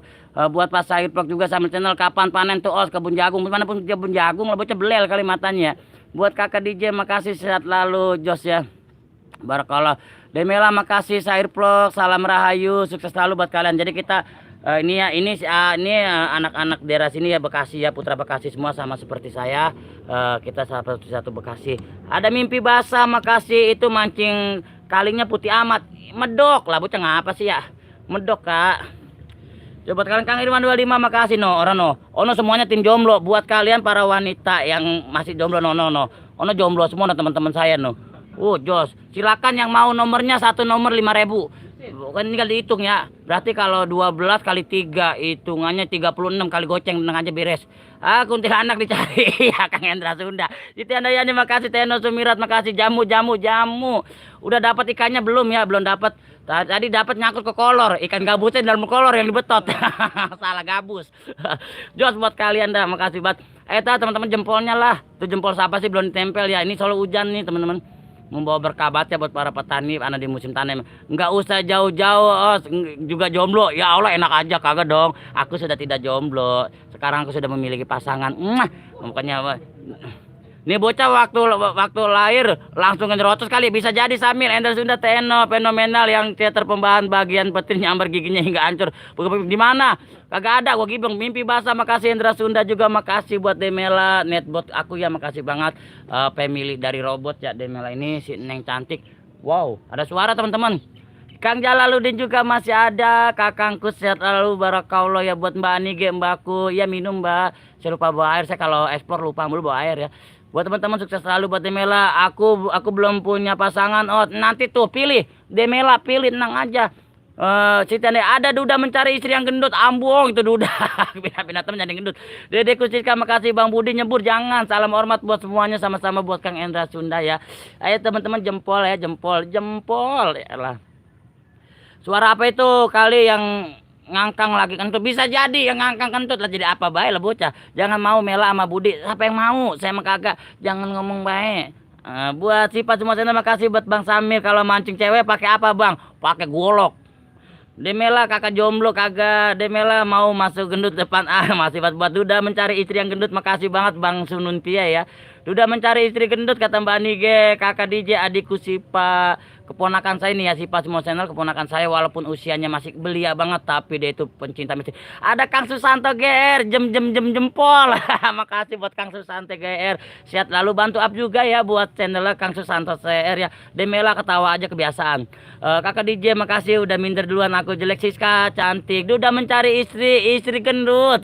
Buat Pas Said Vlog juga sama channel kapan panen tuh os kebun jagung, mana pun kebun jagung lah bocah belel kali matanya. Buat Kakak DJ makasih, sehat lalu. Jos ya, barakallah. Demela makasih, Said Vlog salam rahayu, sukses selalu buat kalian. Jadi kita ini anak-anak daerah sini ya, Bekasi ya, putra Bekasi semua sama seperti saya. Kita satu Bekasi. Ada mimpi basah makasih, itu mancing kalingnya putih amat, medok lah bocah ngapa sih ya, medok kak. Coba kalian Kang Irwan 25 makasih no orang no. Ono semuanya tim jomblo, buat kalian para wanita yang masih jomblo no. Ono jomblo semua no teman-teman saya no. Jos, silakan yang mau nomornya, satu nomor 5.000. Bukan tinggal dihitung ya. Berarti kalau 12 kali 3 hitungannya 36 kali goceng, tenang aja beres. Kuntilanak dicari ya Kang Endra Sunda. Siti Andayani makasih, Teno Sumirat makasih, jamu. Udah dapat ikannya belum ya? Belum dapat. Tadi dapat nyangkut ke kolor, ikan gabusnya dalam kolor yang dibetot. Salah gabus. Jos buat kalian dah, makasih banget. Teman-teman jempolnya lah. Tuh jempol siapa sih belum ditempel ya? Ini soal hujan nih teman-teman. Membawa berkabat ya buat para petani anak di musim tanam. Nggak usah jauh-jauh juga jomblo. Ya Allah enak aja, kagak dong. Aku sudah tidak jomblo. Sekarang aku sudah memiliki pasangan. Makanya ini bocah waktu lahir langsung ngerotos kali, bisa jadi Samil. Ender Sunda Teno fenomenal, yang teater pembahan bagian petirnya amber giginya hingga hancur. Di mana? Kagak ada, gua gibeng. Mimpi basah makasih, Endra Sunda juga makasih. Buat Demela netbot aku ya, makasih banget. Pemilik dari robot ya Demela ini, si Neng cantik. Wow, ada suara teman-teman. Kang Jalaluddin juga masih ada. Kakangku sehat lalu, barakallah ya. Buat Mbak Anige, mbakku ya, minum Mbak. Saya lupa bawa air, saya kalau ekspor lupa mulu bawa air ya. Buat teman-teman sukses selalu. Buat Demela, aku belum punya pasangan. Nanti tuh pilih Demela, pilih, tenang aja. Siti ada Duda mencari istri yang gendut, ambung itu Duda. Pindah temen jadi gendut. Dede Kusika makasih, Bang Budi nyebur jangan. Salam hormat buat semuanya, sama-sama buat Kang Endra Sunda ya. Ayo teman-teman jempol ya, jempol ya lah. Suara apa itu kali yang ngangkang lagi kentut? Bisa jadi yang ngangkang kentut lah, jadi apa baik lah bocah. Jangan mau Mela sama Budi, siapa yang mau? Saya mah kagak, jangan ngomong baik. Buat sifat semua sana makasih. Buat Bang Samir, kalau mancing cewek pakai apa Bang? Pakai golok. Demela kakak jomblo kagak. Demela mau masuk gendut depan. Masih buat Duda mencari istri yang gendut, makasih banget Bang Sunun Pia ya. Duda mencari istri gendut kata Mbak Nige. Kakak DJ adikku Sipa, keponakan saya nih ya, Sipa semua channel keponakan saya, walaupun usianya masih belia banget tapi dia itu pencinta misteri. Ada Kang Susanto GR, jempol. Makasih buat Kang Susanto GR, sehat lalu. Bantu up juga ya buat channelnya Kang Susanto CR ya. Demela ketawa aja kebiasaan. Kakak DJ makasih udah minder duluan, aku jelek. Siska cantik. Duda mencari istri gendut.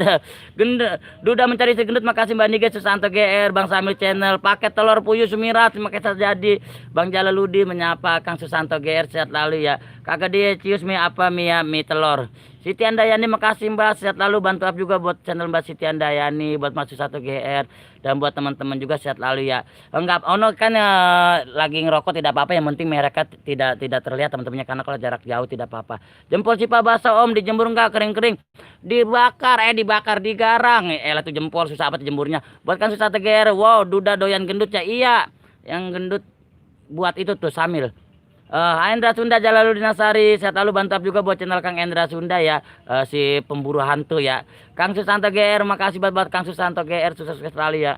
Duda mencari istri gendut, makasih Mbak Nige, Susanto GR, Bang Samil channel. Pakai telur puyuh Sumirat, terima kasih jadi. Bang Jalaludi menyapa Kang Susanto GR, sehat lalu ya. Kakak dia cius mie apa mie telur. Siti Andayani makasih Mbak, sehat lalu. Bantu up juga buat channel Mbak Siti Andayani, buat Mas Susanto GR, dan buat teman-teman juga sehat lalu ya. Enggak ono kan lagi ngerokok tidak apa-apa, yang penting mereka tidak terlihat teman-temannya, karena kalau jarak jauh tidak apa-apa. Jempol Cipa basah Om, dijemur enggak kering-kering? Dibakar digarang. Lah tuh jempol susah apa jemurnya. Buat kan Susanto GR, wow Duda doyan gendut ya. Iya, yang gendut buat itu tuh Samil. Endra Sunda Jalaluddin Nasari, saya lalu bantu up juga buat channel Kang Endra Sunda ya, si pemburu hantu ya. Kang Susanto GR, makasih buat Kang Susanto GR, sukses selalu ya.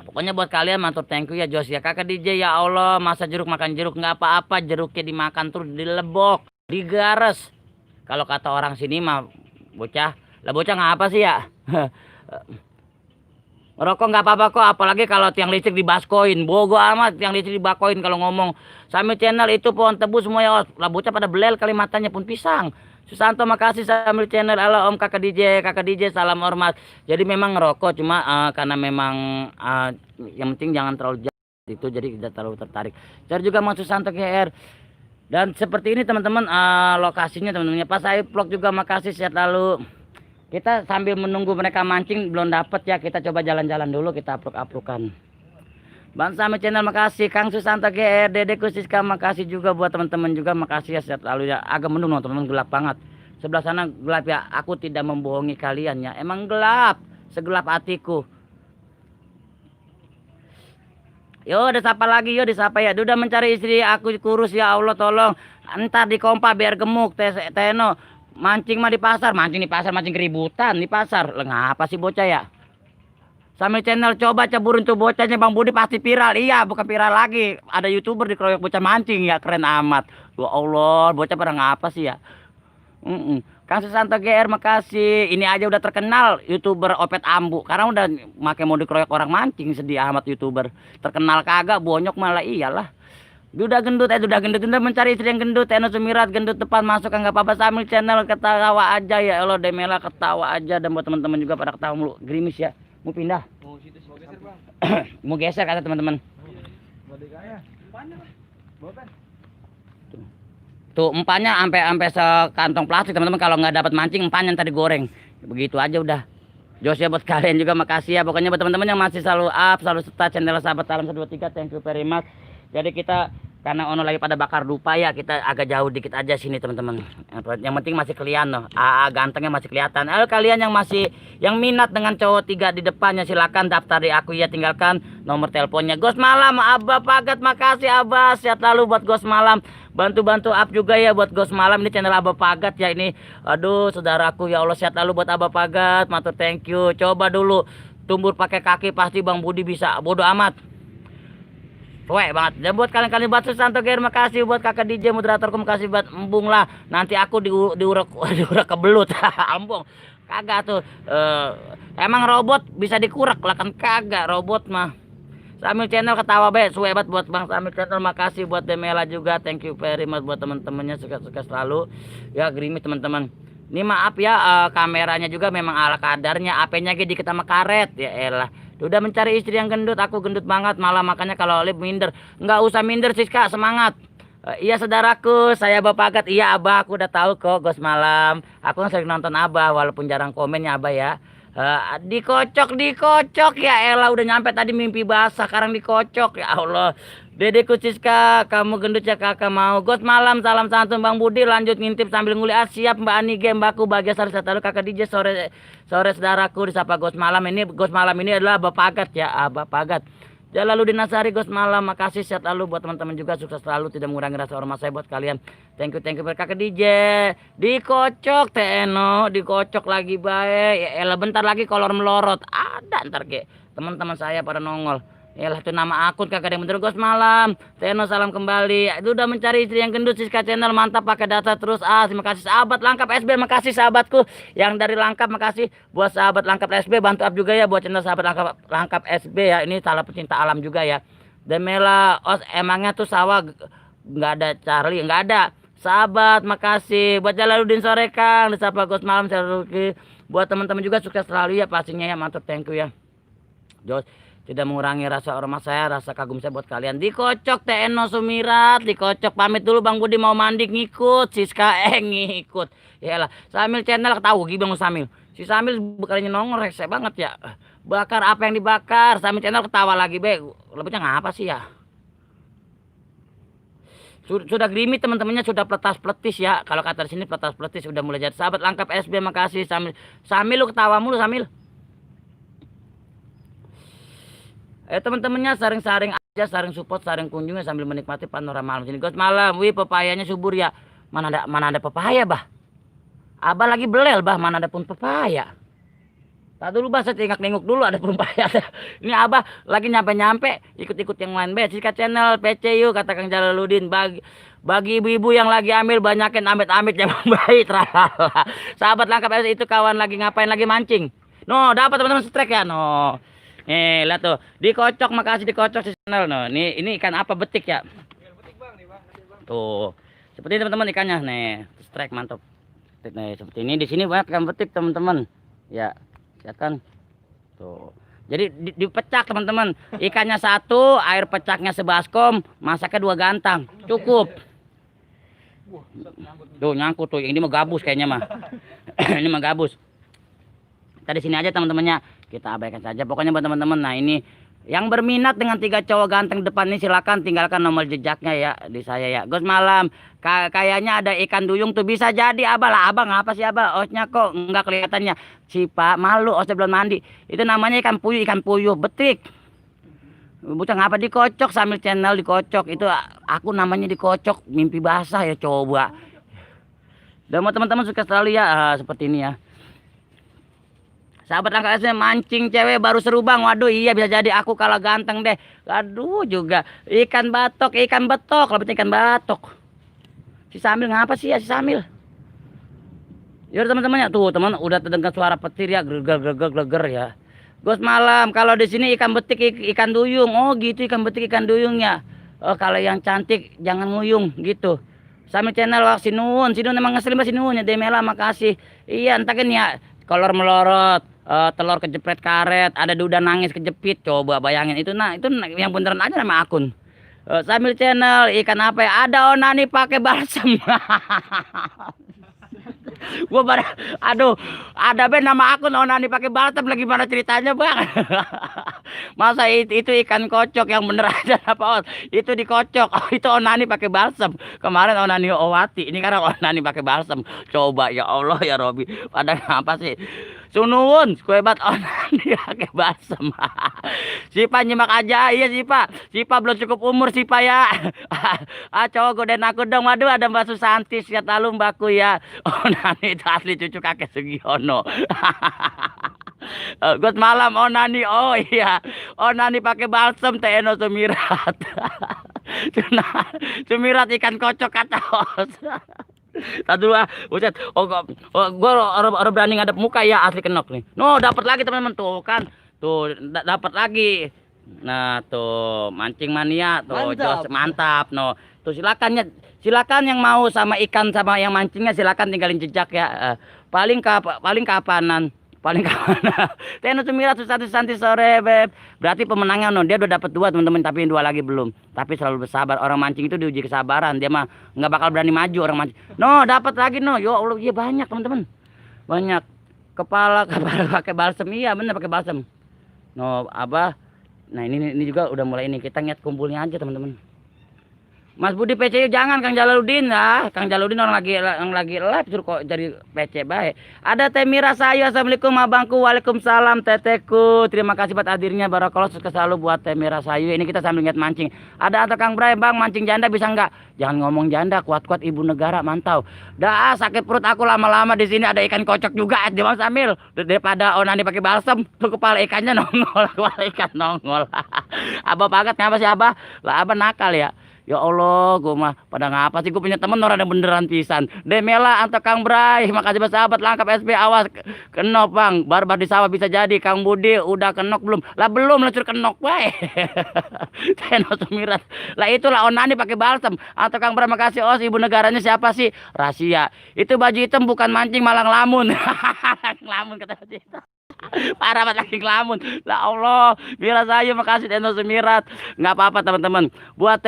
Pokoknya buat kalian mantul, thank you ya Jos ya. Kakak DJ, ya Allah, masa jeruk makan jeruk, nggak apa-apa, jeruknya dimakan terus dilebok, digares. Kalau kata orang sini mah bocah, lah bocah ngapa sih ya? Rokok nggak apa-apa kok, apalagi kalau tiang listrik dibaskoin. Bogo amat tiang listrik dibakoin kalau ngomong. Sambil channel itu pohon tebu semua ya. Lah bocah pada belel kali matanya pun pisang. Susanto makasih sambil channel. Halo Om Kakak DJ salam hormat. Jadi memang ngerokok cuma karena memang yang penting jangan terlalu jauh itu, jadi tidak terlalu tertarik. Cari juga Mas Susanto GR. Dan seperti ini teman-teman lokasinya teman-teman. Pas saya vlog juga makasih, sehat lalu. Kita sambil menunggu mereka mancing belum dapat ya, kita coba jalan-jalan dulu, kita upload-uploadan. Bang Sami channel makasih, Kang Susanto GR, Dede Kusiska makasih juga buat teman-teman juga, makasih ya, sehat lalu ya. Agak mendung teman-teman, gelap banget. Sebelah sana gelap ya, aku tidak membohongi kalian ya. Emang gelap, segelap hatiku. Yo, udah sapa lagi, yo disapa ya. Udah mencari istri aku kurus ya Allah tolong. Entar di kompa biar gemuk, Teno. Mancing mah di pasar, mancing keributan di pasar. Ngapa sih bocah ya? Sambil channel coba ceburin tuh bocahnya Bang Budi pasti viral. Iya, bukan viral lagi. Ada YouTuber dikeroyok bocah mancing ya, keren amat. Ya Allah, bocah pada ngapa sih ya? Kang Susanto GR makasih. Ini aja udah terkenal YouTuber Opet Ambu. Karena udah make mau dikeroyok orang mancing, sedih amat YouTuber. Terkenal kagak, bonyok malah iyalah. Udah gendut, udah mencari istri yang gendut, Eno Sumirat gendut depan masuk nggak apa-apa, sambil channel ketawa aja ya Allah, Demela ketawa aja, dan buat teman-teman juga pada ketawa mulu. Gerimis ya, mau pindah, mau geser Bang. Mau geser kata teman-teman. Tuh empahnya sampai sekantong plastik teman-teman, kalau nggak dapat mancing empahnya tadi goreng, begitu aja udah. Jos ya buat kalian juga makasih ya, pokoknya buat teman-teman yang masih selalu setat channel Sahabat Alam 123, thank you very much. Jadi kita karena ono lagi pada bakar dupa ya, kita agak jauh dikit aja sini teman-teman. Yang penting masih kelihatan loh, gantengnya masih kelihatan. Ayo kalian yang minat dengan cowok 3 di depannya, silakan daftar di aku ya, tinggalkan nomor teleponnya. Gos Malam, Abah Pagat makasih Abah, sehat lalu buat Gos Malam. Bantu-bantu up juga ya buat Gos Malam, ini channel Abah Pagat ya ini. Aduh saudaraku ya Allah, sehat lalu buat Abah Pagat, matur thank you. Coba dulu tumbur pakai kaki pasti Bang Budi bisa, bodoh amat. Weh banget. Dan buat kalian buat Susanto GR makasih, buat kakak DJ moderatorku makasih, buat embung lah. Nanti aku diurak kebelut. Ambung. Kagak tuh. Emang robot bisa dikurak lah kan, kagak robot mah. Sambil channel ketawa be, suwebat buat Bang Sambil channel makasih, buat Demela juga, thank you very much buat teman-temannya, suka-suka selalu. Ya gerimis teman-teman. Ini maaf ya, kameranya juga memang ala kadarnya, AP-nya gede kita sama karet ya elah. Udah mencari istri yang gendut, aku gendut banget malah, makanya kalau live minder. Nggak usah minder Siska, semangat. Iya saudaraku, saya Bapak Pagat. Iya Abah, aku udah tahu kok Gos Malam. Aku kan sering nonton Abah walaupun jarang komennya Abah ya. Dikocok ya elah, udah nyampe tadi mimpi basah, sekarang dikocok ya Allah. Dede Kuciska, kamu gendut ya kakak mau. Gos Malam, salam santun Bang Budi, lanjut ngintip sambil nguli. Siap Mbak Ani game Mbakku bahagia sari satu kakak DJ sore saudaraku disapa Gos Malam. Ini Gos Malam ini adalah Bapak Pagat ya, Abah Pagat. Jalaluddin Nasari, Gos Malam, makasih, sehat lalu buat teman-teman juga, sukses selalu, tidak mengurangi rasa hormat saya buat kalian. Thank you kakak DJ. Dikocok Teno, dikocok lagi baik. Ya elah, bentar lagi kolor melorot. Ada ntar ke teman-teman saya pada nongol. Yalah tuh nama akun kakak yang bener. Gos Malam, Teno salam kembali. Itu udah mencari istri yang gendut, Siska channel mantap, pakai data terus. Terima kasih sahabat Langkap SB, makasih sahabatku yang dari Langkap, makasih buat sahabat Langkap SB, bantu up juga ya buat channel sahabat Langkap SB ya. Ini salah pecinta alam juga ya. Demela, emangnya tuh sawah nggak ada Charlie, nggak ada. Sahabat, makasih buat Jalaluddin sore Kang, disapa Gos Malam selalu. Buat teman-teman juga sukses selalu ya pastinya ya, mantap, thank you ya. Jos tidak mengurangi rasa hormat saya, rasa kagum saya buat kalian. Dikocok Eno Sumirat, dikocok. Pamit dulu Bang Budi mau mandi, ngikut Siska ngikut. Yalah, Samil channel ketahu gimana Samil. Si Samil bukannya nongol rese banget ya. Bakar apa yang dibakar? Samil channel ketawa lagi be. Lebihnya ngapa sih ya? Sudah grimit teman-temannya, sudah pletas-pletis ya. Kalau kata di sini pletas-pletis sudah mulai jadi. Sahabat Langkap SB makasih Samil. Samil lu ketawa mulu Samil. Teman-temannya saring-saring aja saring support, saring kunjungnya sambil menikmati panorama alam sini. Gus malam, wih pepayanya subur ya. Mana ada pepaya, bah. Abah lagi belel, bah, mana ada pun pepaya. Tak dulu bah, saya nengok dulu ada pepaya. Ini Abah lagi nyampe-nyampe, ikut-ikut yang lain. Sikat channel PC yuk, kata Kang Jalaluddin. Bagi ibu-ibu yang lagi ambil, banyakin amit-amit yang baik. Sahabat langkap itu kawan lagi ngapain, lagi mancing. No, dapat teman-teman strike ya, no. Lihat tuh, dikocok, makasih dikocok si channel, no. Ini ikan apa, betik ya? Tuh, seperti ini teman-teman ikannya, nih, strike mantap. Nih, seperti ini di sini banyak ikan betik teman-teman. Ya, lihat kan? Tuh. Jadi dipecak teman-teman. Ikannya satu, air pecaknya sebaskom, masaknya 2 gantang, cukup. Tuh nyangkut tuh, ini mah gabus kayaknya mah. Ini mah gabus. Kita di sini aja teman-temannya. Kita abaikan saja pokoknya buat teman-teman. Nah, ini yang berminat dengan 3 cowok ganteng depan ini silakan tinggalkan nomor jejaknya ya di saya ya. Gus malam, kayaknya ada ikan duyung tuh, bisa jadi Abah lah. Abah ngapa sih Abah? Osnya kok enggak kelihatannya. Si Pak malu, osnya belum mandi. Itu namanya ikan puyuh betik. Bocah ngapa dikocok sambil channel dikocok. Itu aku namanya dikocok, mimpi basah ya coba. Dan mau teman-teman suka selalu ya seperti ini ya. Sahabat langkah mancing cewek baru seru bang. Waduh iya, bisa jadi aku kalah ganteng deh. Aduh juga ikan betok. Kalau ikan batok. Si Samil ngapa sih ya si Samil? Ya teman-temannya tuh teman udah terdengar suara petir ya, greger ya. Gus malam, kalau di sini ikan betik ikan duyung. Oh gitu, ikan betik ikan duyung ya. Oh kalau yang cantik jangan nguyung gitu. Samil channel wak Sinuun emang ngeselin Mbak Sinuun ya. Demela makasih. Iya entah kan ya, kolor melorot. Telur kejepret karet, ada duda nangis kejepit, coba bayangin itu. Nah itu yang beneran aja nama akun. Sambil channel ikan apa ya, ada onani pakai balsam. Gua aduh, ada nama akun onani pakai balsam, lagi mana ceritanya bang? Masa itu ikan kocok yang bener aja apa? Itu dikocok, oh, itu onani pakai balsam. Kemarin onani owati, ini karena onani pakai balsam. Coba ya Allah ya Robi, pada apa sih? Sunuun, kuebat onani pakai balsam. Sipa nyimak aja, iya Sipa belum cukup umur Sipa ya. Cowok godain aku dong, waduh ada Mbak Susanti siat lalu mbakku ya. Onani itu asli cucu kakek Sugiono. Good malam onani, oh iya onani pakai balsam Teno Sumirat. Sumirat ikan kocok kata os. Tadu buset. Gua orang berani ngadep muka ya, asli kenok nih. No, dapat lagi teman-teman tuh kan. Tuh dapat lagi. Nah, tuh mancing mania tuh jos mantap. No. Tuh silakan yang mau sama ikan sama yang mancingnya silakan tinggalin jejak ya. Paling kapanan. Teno Sumirat Susanti sore beb. Berarti pemenangnya no, dia udah dapat 2 teman-teman, tapi 2 lagi belum. Tapi selalu bersabar. Orang mancing itu diuji kesabaran. Dia mah nggak bakal berani maju orang mancing. No, dapat lagi no. Ya Allah, iya banyak teman-teman. Banyak. Kepala pakai balsam. Iya bener pakai balsam. No, Abah. Nah, ini juga udah mulai ini. Kita niat kumpulnya aja teman-teman. Mas Budi PC jangan Kang Jalaluddin ya. Kang Jalaluddin orang lagi live suruh kok jadi PC baik. Ada Temira Sayu, assalamualaikum abangku, waalaikumsalam teteku. Terima kasih buat hadirnya, barakallah sukses selalu buat Temira Sayu. Ini kita sambil lihat mancing. Ada atau Kang Bray bang mancing janda bisa nggak? Jangan ngomong janda, kuat-kuat ibu negara mantau. Dah sakit perut aku lama-lama di sini ada ikan kocok juga di Bang Samil. Daripada onani pakai balsam, tuh kepala ikannya nongol, kepala ikan nongol. Abah banget ngapa sih Abah? Lah Abah nakal ya. Ya Allah, gue mah pada ngapa sih, gue punya temen orang yang beneran pisan. Demela atau Kang Bray, makasih bersahabat langkap SP awas kenok bang, barbar di sawah bisa jadi. Kang Budi udah kenok belum? Lah belum, lucur kenok bae. Teno Sumirat. Lah itulah onani pakai balsam. Atau Kang Bray makasih. Oh ibu negaranya siapa sih? Rahasia. Itu baju hitam bukan mancing malah ngelamun. Ngelamun kata Cita. Parah banget lagi ngelamun. Lah Allah, Mira Sayu makasih Teno Sumirat. Nggak apa-apa teman-teman. Buat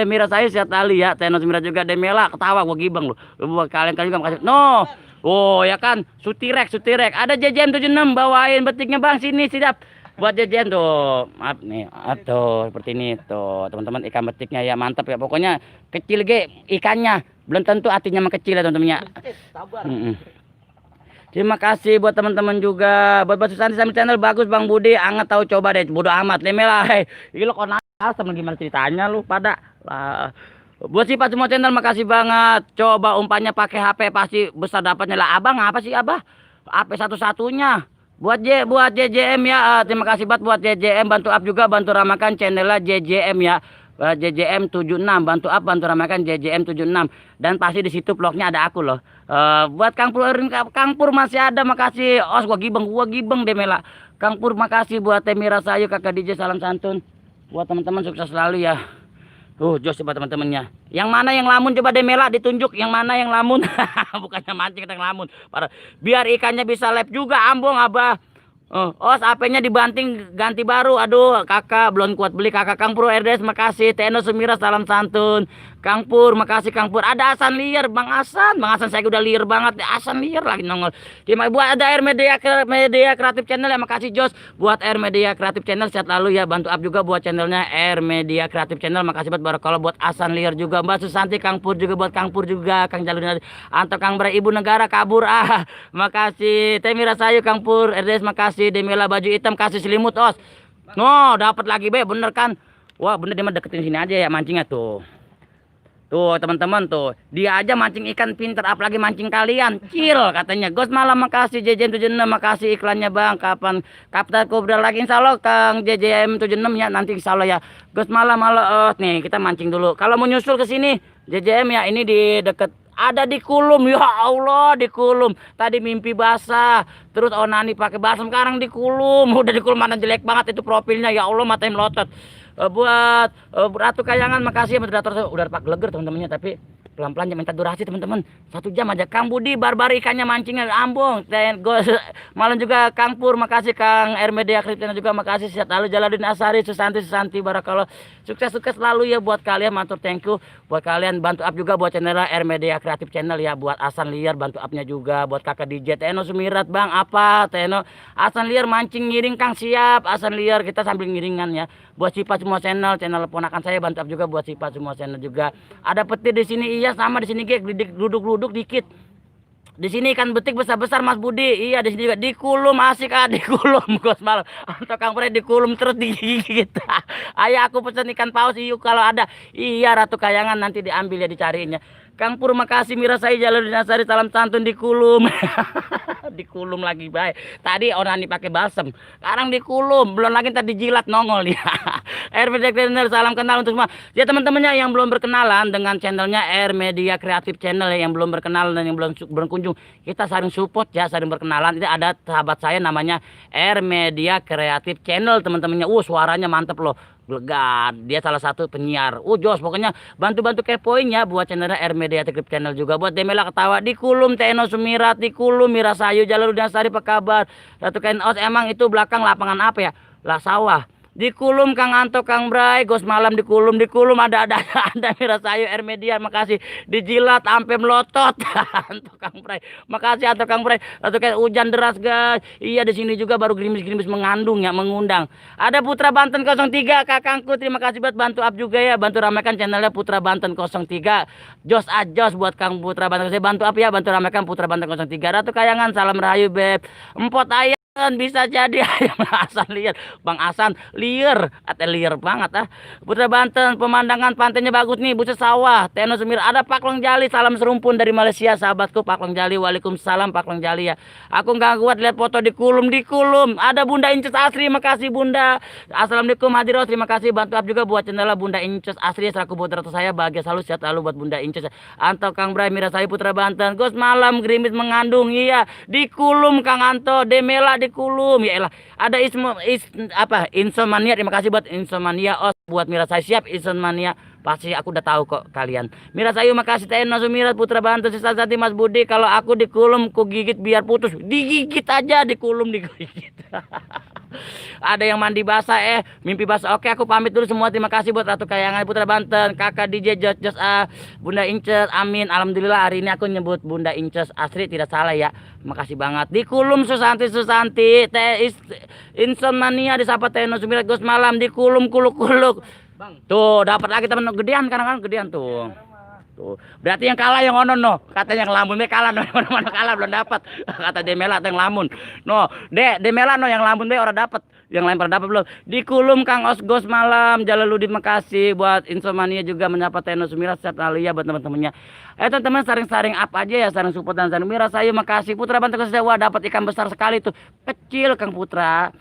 Mira Sayu siat tali ya. Teno Sumirat juga Demela ketawa gua gibeng lu. Buat kalian juga makasih. No. Oh ya kan, Sutirek. Ada JJM 76 bawain betiknya Bang sini siap. Buat JJM tuh. Maaf nih. Tuh seperti ini tuh. Teman-teman ikan betiknya ya mantap ya. Pokoknya kecil ikannya. Belum tentu artinya mengecil ya teman-teman ya. Terima kasih buat teman-teman juga. Buat Susanti sambil channel bagus Bang Budi. Anget tahu coba deh. Bodo amat. Lemela. Hei. Ini lo Asam gimana ceritanya lu pada lah. Buat Sipat semua channel makasih banget. Coba umpannya pakai HP pasti besar dapatnya lah. Abang apa sih Abah? HP satu-satunya. Buat JJM ya. Terima kasih banget buat JJM, bantu up juga, bantu ramakan channelnya JJM ya. JJM 76, bantu up, bantu ramakan JJM 76. Dan pasti di situ vlognya ada aku loh. Buat Kang Pur masih ada, makasih. Os gua gibeng Demela. Kang Pur makasih, buat Temira Sayu, Kakak DJ salam santun. Buat teman-teman sukses selalu ya. Tuh jos coba teman-temannya. Yang mana yang lamun coba Demela ditunjuk, yang mana yang lamun. Bukannya mancing, kita yang lamun. Biar ikannya bisa lep juga ambong Abah. HP-nya dibanting ganti baru. Aduh, kakak belum kuat beli. Kakak Kang Pur RDS makasih. Teno Sumira salam santun. Kang Pur makasih Kang Pur. Ada Asan liar, Bang Asan saya udah liar banget. Asan liar lagi nongol. Buat ada Air Media Kreatif Channel ya, makasih Jos. Buat Air Media Kreatif Channel sehat lalu ya, bantu up juga buat channelnya Air Media Kreatif Channel. Makasih buat kalau buat Asan liar juga, Mbak Susanti, Kang Pur juga, buat Kang Pur juga, Kang Jalur Anto, Kang Bray, Ibu Negara kabur makasih. Temira Sayu, Kang Pur RDS makasih. Demela baju hitam kasih selimut Os. No, dapat lagi be, bener kan? Wah, bener dia mah deketin sini aja ya mancingnya tuh. Tuh teman-teman tuh, dia aja mancing ikan pinter, apalagi mancing kalian. Cil katanya. Gos malam makasih JJM 76, makasih iklannya Bang. Kapan Kapten Kobra lagi? Insya Allah Kang JJM 76 ya, nanti insya Allah ya. Gos malam halo nih kita mancing dulu. Kalau mau nyusul ke sini JJM ya, ini di deket ada di Kulum, ya Allah di Kulum. Tadi mimpi basah, terus onani pakai basah, sekarang di Kulum. Udah di Kulum, mana jelek banget itu profilnya, ya Allah matanya melotot. Buat Ratu Kayangan makasih ya, moderator udah pak geleger teman-temannya, tapi pelan-pelan minta durasi teman-teman, 1 jam aja. Kang Budi barbar ikannya mancingnya ambong. Dan malam juga Kang Pur makasih, Kang Air Media Kreatif juga makasih, sehat lalu. Jaladin Asari, Susanti barakallah, sukses selalu ya buat kalian, matur thank you buat kalian. Bantu up juga buat channel Air Media Kreatif Channel ya, buat Asan liar bantu upnya juga, buat kakak DJ Teno Sumirat. Bang apa Teno Asan liar mancing ngiring Kang, siap Asan liar, kita sambil ngiringan ya. Buat Sipat semua channel ponakan saya bantu up juga, buat Sipat semua channel juga. Ada petir di sini, iya sama di sini gek, duduk dikit. Di sini ikan betik besar-besar Mas Budi. Iya di sini juga di Kulum, asik di Kulum. Gos malam. Atau Kang Pre di Kulum terus digigit. Ayah aku pesen ikan paus iu kalau ada. Iya Ratu Kayangan nanti diambil ya, dicariin ya. Kang Pur makasih, Mira Saya Jalur Dinasari salam santun di Kulum. Di Kulum lagi baik. Tadi orang pakai balsem, sekarang di Kulum, belum lagi tadi jilat nongol ya. Air Media Channel salam kenal untuk semua. Ya teman-temannya yang belum berkenalan dengan channelnya Air Media Kreatif Channel ya, yang belum berkenalan dan yang belum berkunjung, kita saling support ya, saling berkenalan. Ini ada sahabat saya namanya Air Media Kreatif Channel teman-temannya. Suaranya mantep loh. Lega, dia salah satu penyiar. Jos pokoknya bantu-bantu kepoin ya buat channelnya Air Media Kreatif Channel juga. Buat Demela ketawa di Kulum, Teno Sumirat di Kulum, Mira Sayu Jalur Dinasari apa kabar? Satu kain os, emang itu belakang lapangan apa ya? Lah sawah. Di Kulum Kang Anto, Kang Bray, Gos malam di Kulum ada Mira Sayu Air Media makasih, dijilat sampai melotot. Anto Kang Bray makasih, Anto Kang Bray. Atau kayak hujan deras guys. Iya di sini juga baru gerimis mengandung ya, mengundang. Ada Putra Banten 03 kakangku, terima kasih buat bantu up juga ya, bantu ramaikan channelnya Putra Banten 03. Jos buat Kang Putra Banten, saya bantu up ya, bantu ramaikan Putra Banten 03. Ratu Kayangan salam rahayu beb. Empot ayam bisa jadi ayam. Asan liar, Bang Asan liar, liar banget Putra Banten, pemandangan pantainya bagus nih, buset sawah. Teno Semir, ada Pak Long Jali, salam serumpun dari Malaysia sahabatku Pak Long Jali. Waalaikumsalam Pak Long Jali ya. Aku nggak kuat lihat foto di Kulum. Ada Bunda Inces Asri, makasih Bunda. Assalamualaikum hadiros, terima kasih bantu up juga buat channel Bunda Inces Asri selaku moderator saya, bahagia selalu, sehat selalu buat Bunda Inces. Anto Kang Bray, Mira Sayu Putra Banten, Gos malam gerimis mengandung, iya di Kulum Kang Anto. Demela di Kulum ya elah. Ada Insomania, terima kasih buat Insomania. Buat Mira Sayu, siap Insomania, pasti aku udah tahu kok kalian. Mira Sayu makasih, Teno Sumirat Putra Banten, sisa sati Mas Budi. Kalau aku di Kulum ku gigit biar putus, digigit aja di Kulum digigit. Ada yang mandi basah mimpi basah. Oke aku pamit dulu semua, terima kasih buat Ratu Kayangan Putra Banten, kakak DJ Jos Bunda Inces, amin. Alhamdulillah hari ini aku nyebut Bunda Inces Asri tidak salah ya, makasih banget. Di Kulum Susanti Insomnia disapa Teno Sumirat. Gos malam di Kulum kuluk Bang. Tuh dapat lagi teman gedean, kadang-kadang gedean tuh. Tuh, berarti yang kalah yang ono no. Katanya yang lamun kalah no, mana kalah belum dapat. Kata Demela yang lamun. No, Demela no yang lamun orang dapat. Yang lain pada dapat belum? Di Kulum Kang Osgos malam, Jalaluddin makasih buat Insomania juga menyapa Teno Sumirat Sehat Alia buat teman-temannya. Teman-teman saring-saring up aja ya, saring support dan saring miras saya makasih. Putra Bantu Sewa dapat ikan besar sekali tuh. Kecil Kang Putra.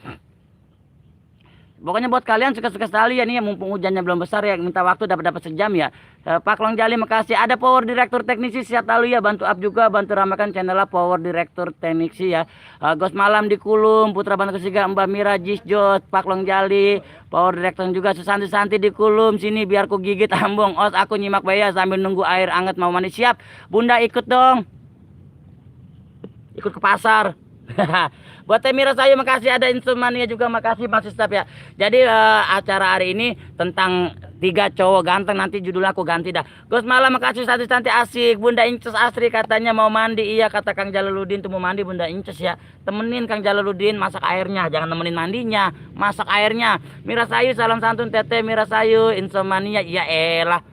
Pokoknya buat kalian suka-suka sekali ya nih ya, mumpung hujannya belum besar ya, minta waktu dapat sejam ya. Pak Long Jali makasih. Ada Power Director Teknisi Sehat lalu ya, bantu up juga, bantu ramakan channel Power Director Teknisi ya. Gos Malam di Kulum, Putra Bantu Kesiga, Mbak Mira, Jis Jos, Pak Long Jali, Power Director juga Susanti di Kulum sini biar ku gigit ambong. Os aku nyimak bayar sambil nunggu air anget mau mandi. Siap. Bunda ikut dong. Ikut ke pasar. Buat Temira saya makasih, ada Insomania juga makasih Mas Staf ya. Jadi acara hari ini tentang 3 cowok ganteng, nanti judul aku ganti dah. Gus Malam makasih satu cantik asik. Bunda Inces Asri katanya mau mandi. Iya kata Kang Jalaluddin tuh mau mandi Bunda Inces ya. Temenin Kang Jalaluddin masak airnya, jangan nemenin mandinya, masak airnya. Mira Sayu salam santun Tete Mira Sayu Insomania. Ya elah.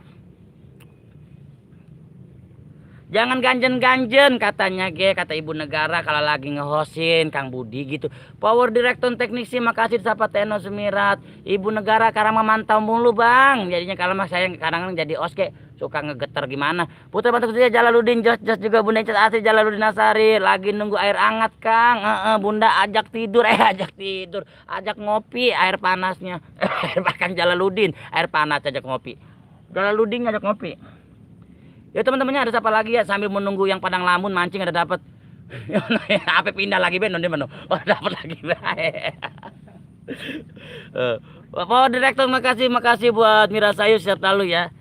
Jangan ganjen-ganjen katanya kata Ibu Negara kalau lagi ngehosin Kang Budi gitu. Power Director Teknisi makasih disapa Teno Sumirat. Ibu Negara karena memantau mulu Bang. Jadinya kalau mas saya kadang-kadang jadi oske suka ngegeter gimana. Putra Bantu saya Jalaluddin Jos juga Bunda Inces Asri Jalaluddin Nasari lagi nunggu air hangat Kang. Bunda ajak tidur ajak ngopi air panasnya. Bahkan Jalaluddin air panas ajak ngopi. Jalaluddin ajak ngopi. Ya teman-temannya ada siapa lagi ya sambil menunggu yang Padang Lamun mancing ada dapat. Apa pindah lagi Ben dia mana? Oh dapat lagi. Pak Direktur makasih buat Mira Sayu siap lalu ya.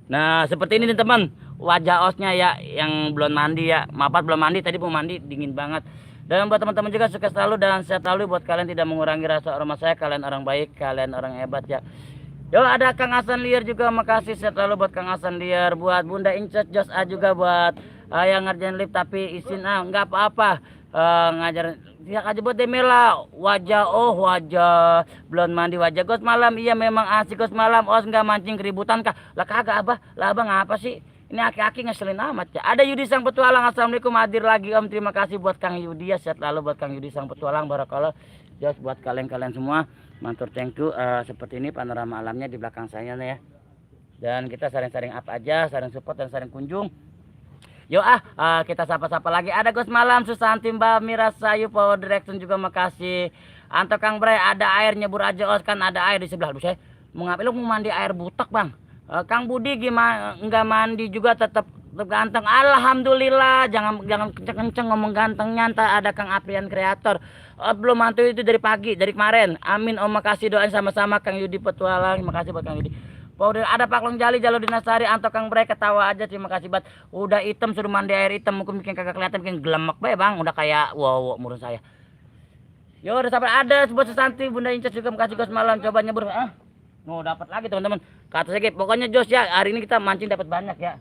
Nah seperti ini nih teman wajah osnya ya yang belum mandi ya. Maaf belum mandi tadi mau mandi dingin banget. Dan buat teman-teman juga sukses selalu dan sehat selalu buat kalian tidak mengurangi rasa hormat saya. Kalian orang baik, kalian orang hebat ya. Yo ada Kang Hasan Liar juga makasih sehat selalu buat Kang Hasan Liar, buat Bunda Inces Jos A juga buat yang ngerjain lift tapi izin nggak apa-apa ngajar pihak aja buat Demela wajah belum mandi wajah Gos Malam iya memang asik Gos Malam os nggak mancing keributan kah lah kagak abah lah abang ngapa sih ini aki-aki ngeselin amat ya. Ada Yudi Sang Petualang assalamualaikum hadir lagi Om terima kasih buat Kang Yudi ya sehat selalu buat Kang Yudi Sang Petualang barakallah Jos buat kalian semua. Mantur thank you. Seperti ini panorama alamnya di belakang saya nih ya. Dan kita saring-saring up aja, saring support dan saring kunjung. Yuk kita sapa-sapa lagi. Ada Gus Malam, Susanti, Mbak Mira Sayu, Power Direction juga makasih. Anto Kang Bray, ada air nyebur aja Os kan ada air di sebelah. Lu saya mau ngapain lu mau mandi air butak Bang? Kang Budi gimana enggak mandi juga tetap ganteng. Alhamdulillah, jangan kenceng-kenceng ngomong gantengnya. Ntar ada Kang Aprian Kreator. Belum mantu itu dari pagi, dari kemarin. Amin Om makasih doain sama-sama Kang Yudi Petualang. Makasih buat Kang Yudi. Ada Pak Long Jali, Jalaluddin Nasari, Anto Kang Bray ketawa aja terima kasih banget. Udah hitam suruh mandi air hitam mungkin bikin kagak kelihatan bikin gelemek bae Bang. Udah kayak wow murun saya. Yo udah sampai ada buat Susanti, Bunda Inces juga makasih Gos Malam coba nyebur. Mau dapat lagi teman-teman. Kata saya pokoknya Jos ya hari ini kita mancing dapat banyak ya.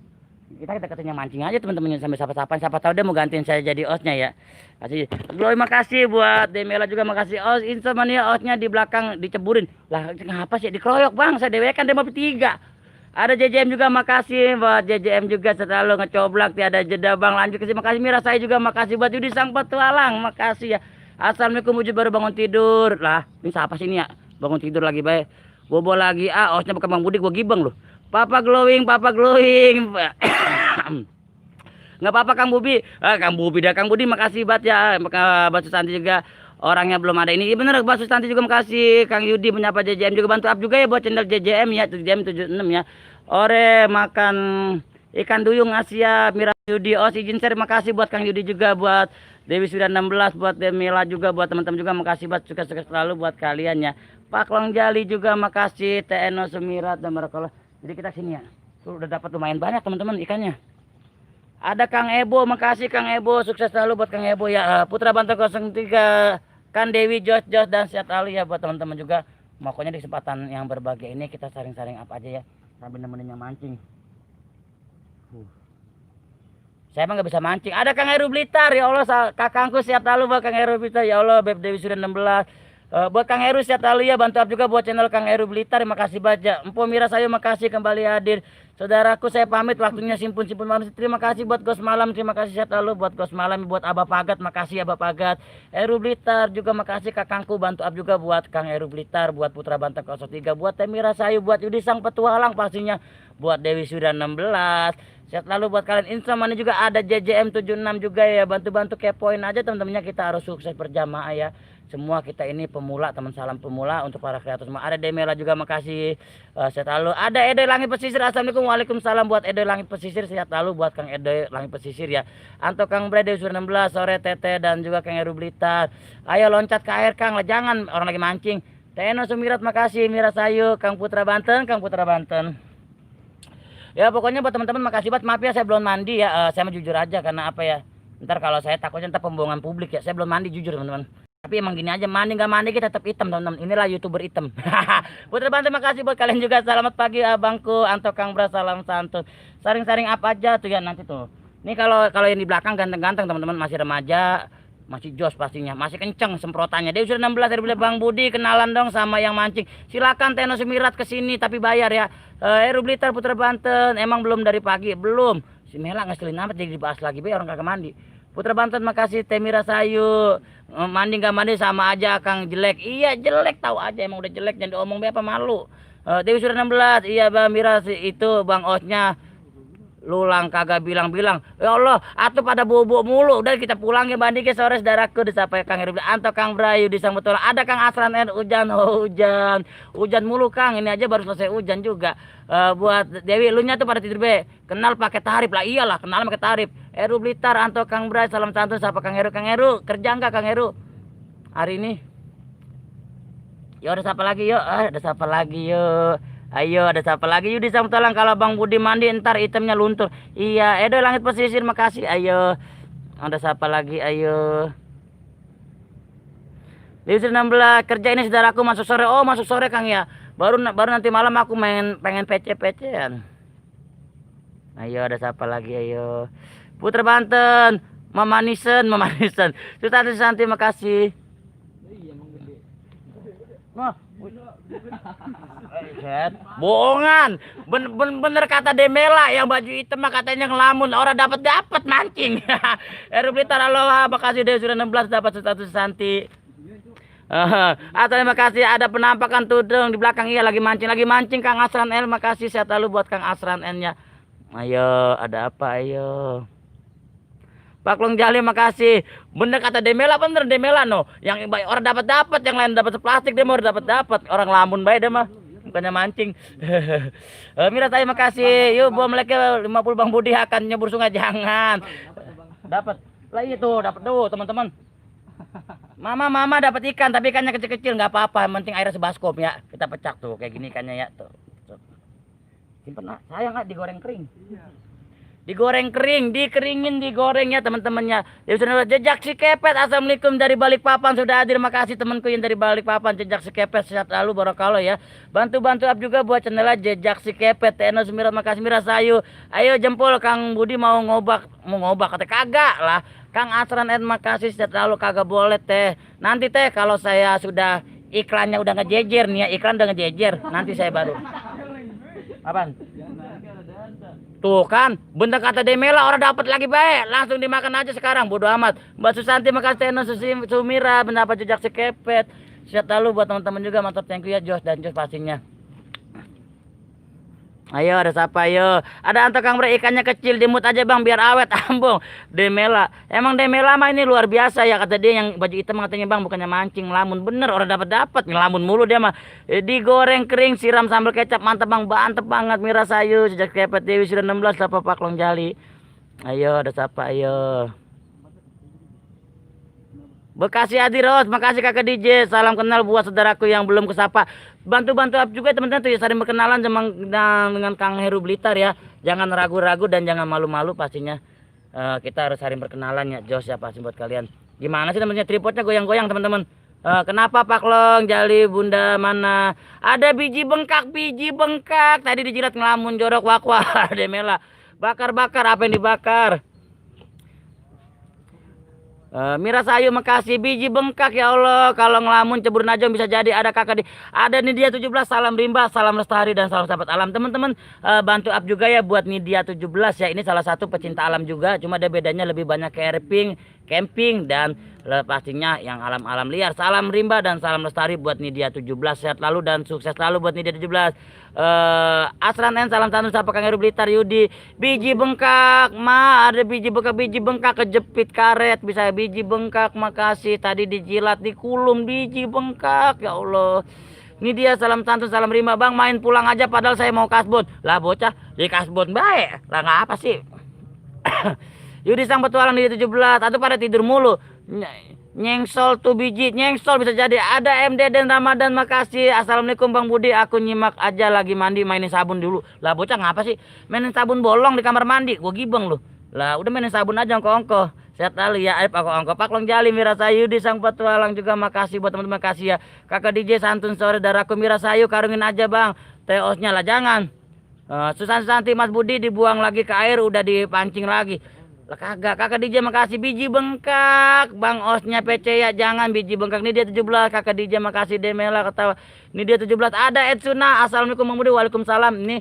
Kita katanya mancing aja teman-teman sampai siapa tahu dia mau gantiin saya jadi osnya ya. Kasih Glory makasih buat Demela juga makasih os Insomania osnya di belakang diceburin. Lah ngapa sih dikeroyok Bang? Saya dewekan demo bertiga. Ada JJM juga makasih buat JJM juga selalu ngecoblak tiada jeda Bang. Lanjut kasih makasih Mira saya juga makasih buat Yudi Sang Petualang makasih ya. Assalamualaikum wujud baru bangun tidur. Lah ini siapa sih ini ya? Bangun tidur lagi baik. Bobo lagi osnya bukan Bang Budi gua gibeng loh. Papa glowing nggak apa-apa Kang Bubi Kang Bubi dah Kang Budi makasih banget ya Mbak Susanti juga orangnya belum ada ini bener Mbak Susanti juga makasih Kang Yudi menyapa JJM juga bantu up juga ya buat channel JJM ya JJM 76 ya ore makan ikan duyung Asia Mira Yudi os izin share makasih buat Kang Yudi juga buat Dewi sudah 16 buat Demila juga buat teman-teman juga makasih buat sukses selalu buat kalian ya Pak Long Jali juga makasih TNO Sumirat dan barakallah. Jadi kita sini ya. Tuh udah dapat lumayan banyak teman-teman ikannya. Ada Kang Ebo, makasih Kang Ebo, sukses selalu buat Kang Ebo ya. Putra Bantu 03, Kan Dewi Jos dan sehat selalu ya buat teman-teman juga. Pokoknya di kesempatan yang berbahagia ini kita saring-saring apa aja ya sambil nemenin yang mancing. Saya emang nggak bisa mancing. Ada Kang Heru Blitar ya Allah kakangku sehat selalu buat Kang Heru Blitar ya Allah Beb Dewi sudah 16. Buat Kang Heru sehat selalu ya, bantu up juga buat channel Kang Heru Blitar. Terima kasih banyak. Empo Mira Sayu makasih kembali hadir. Saudaraku saya pamit, waktunya simpun-simpun malam. Terima kasih buat Gos Malam, terima kasih sehat selalu buat Gos Malam, buat Abah Pagat, makasih Abah Pagat. Heru Blitar juga makasih kakangku, bantu up juga buat Kang Heru Blitar, buat Putra Banteng 03, buat Temira Sayu, buat Yudi Sang Petualang pastinya, buat Dewi Sudah 16. Sehat lalu buat kalian. Instagram juga ada JJM 76 juga ya, bantu-bantu kepoin aja teman-temannya, kita harus sukses berjamaah ya. Semua kita ini pemula, teman salam pemula untuk para kreator semua. Ada Demela juga makasih. Sehat lalu. Ada Edoy Langit Pesisir. Assalamualaikum, waalaikumsalam buat Edoy Langit Pesisir. Sehat lalu buat Kang Edoy Langit Pesisir ya. Anto Kang Bre Dewi Sudah 16, sore Tete dan juga Kang Heru Blitar. Ayo loncat ke air Kang lah, jangan orang lagi mancing. Teno Sumirat makasih, Mira Sayu, Kang Putra Banten, Kang Putra Banten. Ya pokoknya buat teman-teman makasih banget. Maaf ya saya belum mandi ya. Saya mau jujur aja karena apa ya? Ntar kalau saya takutnya ntar pembohongan publik ya. Saya belum mandi jujur teman-teman. Tapi emang gini aja, mandi nggak mandi kita tetap hitam teman-teman. Inilah YouTuber hitam. Putra Banten makasih buat kalian juga. Selamat pagi abangku. Anto Kang Bra salam santun. Saring-saring apa aja tuh ya nanti tuh. Ini kalau yang di belakang ganteng-ganteng teman-teman, masih remaja, masih jos pastinya, masih kenceng semprotannya. Dia sudah 16 dari Bang Budi, kenalan dong sama yang mancing. Silakan Teno Sumirat ke sini tapi bayar ya. Heru Blitar Putra Banten, emang belum dari pagi? Belum. Si Mela ngeselin amat jadi dibahas lagi be, orang kagak mandi. Putra Banten makasih. Temira Sayu, mandi nggak mandi sama aja Kang jelek. Iya jelek, tahu aja emang udah jelek, jangan diomong be apa malu. Dewi sudah 16, iya Bang Mira itu Bang Osnya lulang kagak bilang-bilang. Ya Allah, atuh pada bobo mulu. Udah kita pulang ya bandi ke sore saudaraku, disapai Kang Heru Anto Kang Brayu disang betul. Ada Kang Asran hujan, hujan mulu Kang. Ini aja baru selesai hujan juga. Buat Dewi lu nya tuh pada tidur be. Kenal pakai tarif lah, iyalah kenal pakai tarif. Heru Blitar, Anto Kang Brayu, salam santun sapa Kang Heru. Kang Heru kerja enggak Kang Heru hari ini? Ya udah sapa lagi yuk. Ada sapa lagi yuk. Ayo ada siapa lagi yuk disambut tolong. Kalau Bang Budi mandi ntar itemnya luntur. Iya Edo Langit Pesisir makasih. Ayo ada siapa lagi ayo. Divisi 16 kerja ini saudaraku masuk sore. Oh masuk sore Kang ya. Baru nanti malam aku pengen PC-PC-an. Ayo ada siapa lagi ayo. Putra Banten, Mama Nisen. Sudah Santi makasih. Nah, bohongan. Bener kata Demela yang baju hitam mah katanya ngelamun, orang dapat mancing. Heru Blitar aloha, makasih Dewi sudah 16 dapat status Santi. Terima kasih ada penampakan tudung di belakang, iya lagi mancing Kang Asran L, makasih sehat lalu buat Kang Asran N nya. Ayo ada apa ayo. Pak Long Jali makasih. Bener kata Demela, bener Demela no. Yang orang dapat, yang lain dapat plastik, dia mau dapat. Orang lamun baik dia mah. Bukannya mancing. Mira Tayi makasih. Yuk bom lagi 50 Bang Budi akan nyebur sungai jangan. Dapat. Lah itu dapat tuh teman-teman. Mama dapat ikan tapi ikannya kecil-kecil nggak apa-apa. Yang penting airnya sebaskom ya. Kita pecak tuh kayak gini ikannya ya tuh. Simpen sayang nggak digoreng kering. Digoreng kering, dikeringin, digoreng ya teman-temannya. Jejak si kepet, assalamualaikum dari Balikpapan sudah hadir, makasih temanku yang dari Balikpapan. Jejak si kepet sehat lalu barokallah ya. Bantu up juga buat channelnya Jejak si kepet. Teno Sumirat makasih. Mira Sayu, ayo jempol Kang Budi mau ngobak kata kagak lah. Kang Asran Ed makasih sehat lalu kagak boleh teh. Nanti teh kalau saya sudah iklannya udah ngejejer nih ya, iklan udah ngejejer, nanti saya baru. Apaan? Tuh kan, bener kata Demela, orang dapat lagi baik, langsung dimakan aja sekarang, bodo amat. Mbak Susanti makasih, Teno Sumira mendapat jejak si kepet. Sehat lalu buat teman-teman juga, mantap, thank you ya Jos dan Jos pastinya. Ayo ada siapa ayo. Ada Anto Kang Bre, ikannya kecil, dimut aja Bang biar awet. Ambong Demela. Emang Demela mah ini luar biasa ya, kata dia yang baju hitam katanya Bang bukannya mancing, lamun bener orang dapat ngelamun mulu dia mah. Digoreng kering siram sambal kecap mantap Bang, mantep banget. Mira Sayu sejak kepet Dewi sudah 16 apa Pak Long Jali. Ayo ada siapa ayo. Bekasi Adiros, makasih Kakak DJ. Salam kenal buat saudaraku yang belum kesapa. Bantu up juga teman-teman tuh ya, saling berkenalan dengan Kang Heru Blitar ya. Jangan ragu-ragu dan jangan malu-malu pastinya. Kita harus saling berkenalan ya, Jos ya pasti buat kalian. Gimana sih namanya tripodnya goyang-goyang teman-teman? Kenapa Pak Long Jali Bunda mana? Ada biji bengkak. Tadi dijilat ngelamun jorok wak Demela. Bakar apa yang dibakar? Mira Sayu makasih. Biji bengkak ya Allah, kalau ngelamun cebur najong bisa jadi ada kakak di ada Nidia 17. Salam rimba, salam lestari dan salam sahabat alam teman-teman. Bantu up juga ya buat Nidia 17 ya, ini salah satu pecinta alam juga, cuma ada bedanya lebih banyak camping dan pastinya yang alam-alam liar. Salam rimba dan salam lestari buat Nidia 17, sehat lalu dan sukses selalu buat Nidia 17. Asran N salam satu sapa Kang Heru Blitar Yudi. Biji bengkak ada biji bengkak kejepit karet bisa biji bengkak makasih tadi dijilat dikulum biji bengkak ya Allah. Ini dia salam santun salam rimba bang main pulang aja padahal saya mau kasbon lah bocah di kasbon baik lah nggak apa sih. Yudi sang petualang di 17 atau pada tidur mulu. Nyengsol tuh biji nyengsol bisa jadi ada MD dan Ramadan makasih. Assalamualaikum Bang Budi, aku nyimak aja lagi mandi mainin sabun dulu lah bocah ngapa sih mainin sabun bolong di kamar mandi gua gibeng lu lah udah mainin sabun aja ongko sehat lalu ya aku ongko Paklong Jali Mira Sayu di sang petualang juga makasih buat teman-teman makasih ya kakak DJ santun sore daraku Mira Sayu karungin aja bang teosnya lah jangan. Susan Santi Mas Budi dibuang lagi ke air udah dipancing lagi. Kagak kakak DJ makasih biji bengkak bang osnya PC ya jangan biji bengkak ini dia 17 kakak DJ makasih Demela ketawa ini dia 17 ada Edsuna assalamualaikum Bang Budi waalaikumsalam ini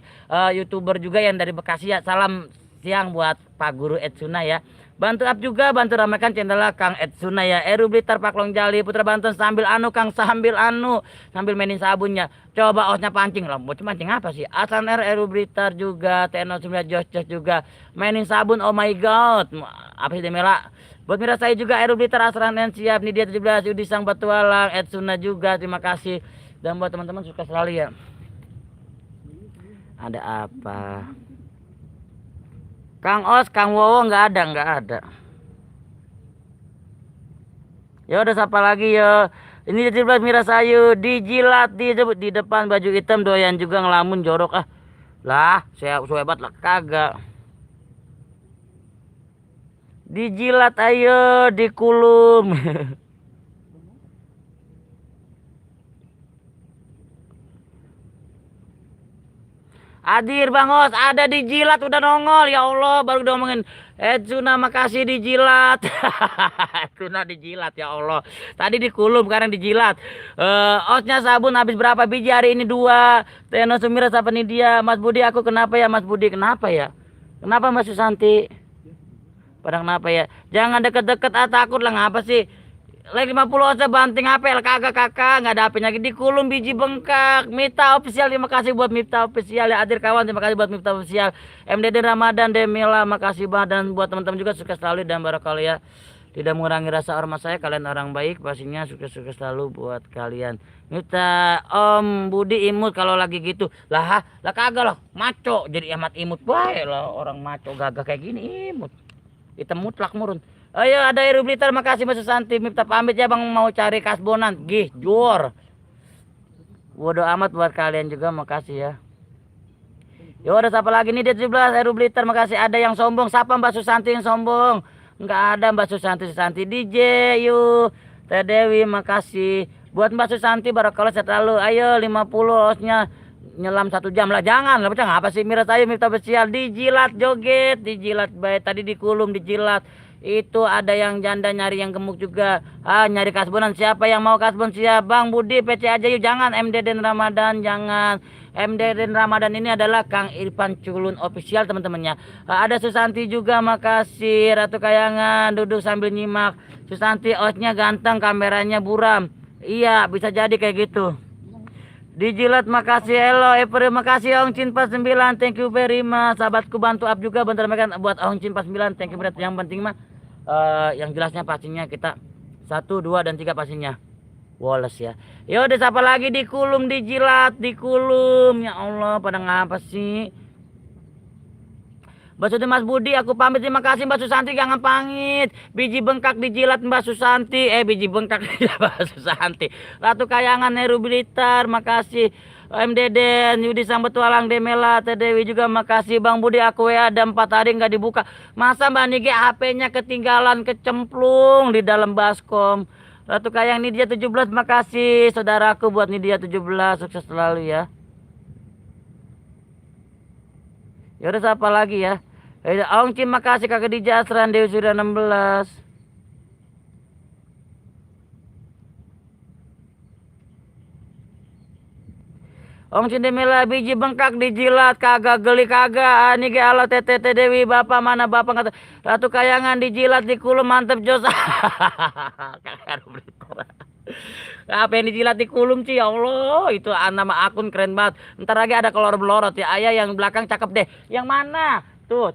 youtuber juga yang dari Bekasi ya salam siang buat Pak Guru Edsuna ya bantu up juga bantu ramaikan channel Kang Edsuna ya Eru Blitar Paklong Jali Putra Banten sambil mainin sabunnya coba osnya pancing lah bocah pancing apa sih Asan Eru Blitar juga Teno 9 Jos juga mainin sabun oh my god apa sih Demela buat Mira saya juga Eru Blitar Asran N siap nih dia 17 Yudi sang petualang Edsuna juga terima kasih dan buat teman-teman suka selalu ya ada apa Kang Os, Kang Wowo nggak ada. Ya udah siapa lagi ya? Ini 17 Mira Sayu dijilat di depan baju hitam doyan juga ngelamun jorok ah. Lah, saya hebat lah kagak. Dijilat ayo, dikulum. Hadir Bang Os, ada dijilat udah nongol ya Allah baru udah ngomongin Edsuna makasih dijilat. Edsuna dijilat ya Allah. Tadi dikulum sekarang dijilat. Osnya sabun habis berapa biji hari ini 2. Teno Sumira siapa nih dia? Mas Budi aku kenapa ya Mas Budi kenapa ya? Kenapa Mas Susanti? Pada kenapa ya? Jangan deket-deket takut lah ngapa sih? Lagi 50 osa banting HP lah kagak kakak nggak ada HP lagi dikulum biji bengkak. Mita official terima kasih buat Mita official ya Adir kawan terima kasih buat Mita official MDD Ramadan Demila makasih banget dan buat teman-teman juga sukses selalu dan barakallah ya tidak mengurangi rasa hormat saya kalian orang baik pastinya sukses selalu buat kalian. Mita Om Budi imut kalau lagi gitu lah kagak lah maco jadi amat imut baik lah orang maco gagah kayak gini imut hitam mutlak murun. Ayo ada Eru Blitar makasih Mas Susanti Mipta pamit ya bang mau cari kasbonan gih jor bodo amat buat kalian juga makasih ya. Yo ada siapa lagi nih dia 17 Eru Blitar makasih ada yang sombong siapa Mbak Susanti yang sombong nggak ada Mbak Susanti DJ yuk Teh Dewi makasih buat Mbak Susanti barakallah selalu ayo 50 osnya nyelam 1 jam lah jangan lah bocah ngapa sih Mira saya Mipta besial dijilat joget dijilat baik tadi dikulum dijilat itu ada yang janda nyari yang gemuk juga nyari kasbonan siapa yang mau kasbon siap Bang Budi PC aja yuk jangan MD dan Ramadan jangan MD dan Ramadan ini adalah Kang Irfan Culun official teman-temannya ada Susanti juga makasih Ratu Kayangan duduk sambil nyimak Susanti osnya ganteng kameranya buram iya bisa jadi kayak gitu dijilat makasih hello Ever makasih Ong Cin 49 thank you very much sahabatku bantu up juga bentar mereka buat Ong Cin 49 thank you berat yang penting mah yang jelasnya pastinya kita 1, 2 dan 3 pastinya Wallace ya. Ya udah siapa lagi dikulum dijilat dikulum ya Allah pada ngapa sih Mbak Suti Mas Budi aku pamit terima kasih Mbak Susanti jangan pamit biji bengkak dijilat Mbak Susanti biji bengkak Mbak Susanti Ratu Kayangan Heru Blitar makasih MDD Yudi sang petualang Demela Teh Dewi juga makasih Bang Budi aku ya ada 4 hari nggak dibuka masa Mbak Niki HP-nya ketinggalan kecemplung di dalam baskom Ratu Kayang Nidia 17 makasih saudaraku buat Nidia 17 sukses selalu ya. Ya udah siapa lagi ya Ong Cim makasih kakak Dija Asran Dewi sudah 16 Om Cindemila biji bengkak dijilat kagak geli kagak. Niki ala tete Dewi bapak mana bapak kata Ratu Kayangan dijilat dikulum mantep jos. Kakak berita. Apa yang dijilat dikulum sih ya Allah itu nama akun keren banget. Ntar lagi ada kelor belorot ya ayah yang belakang cakep deh. Yang mana tuh?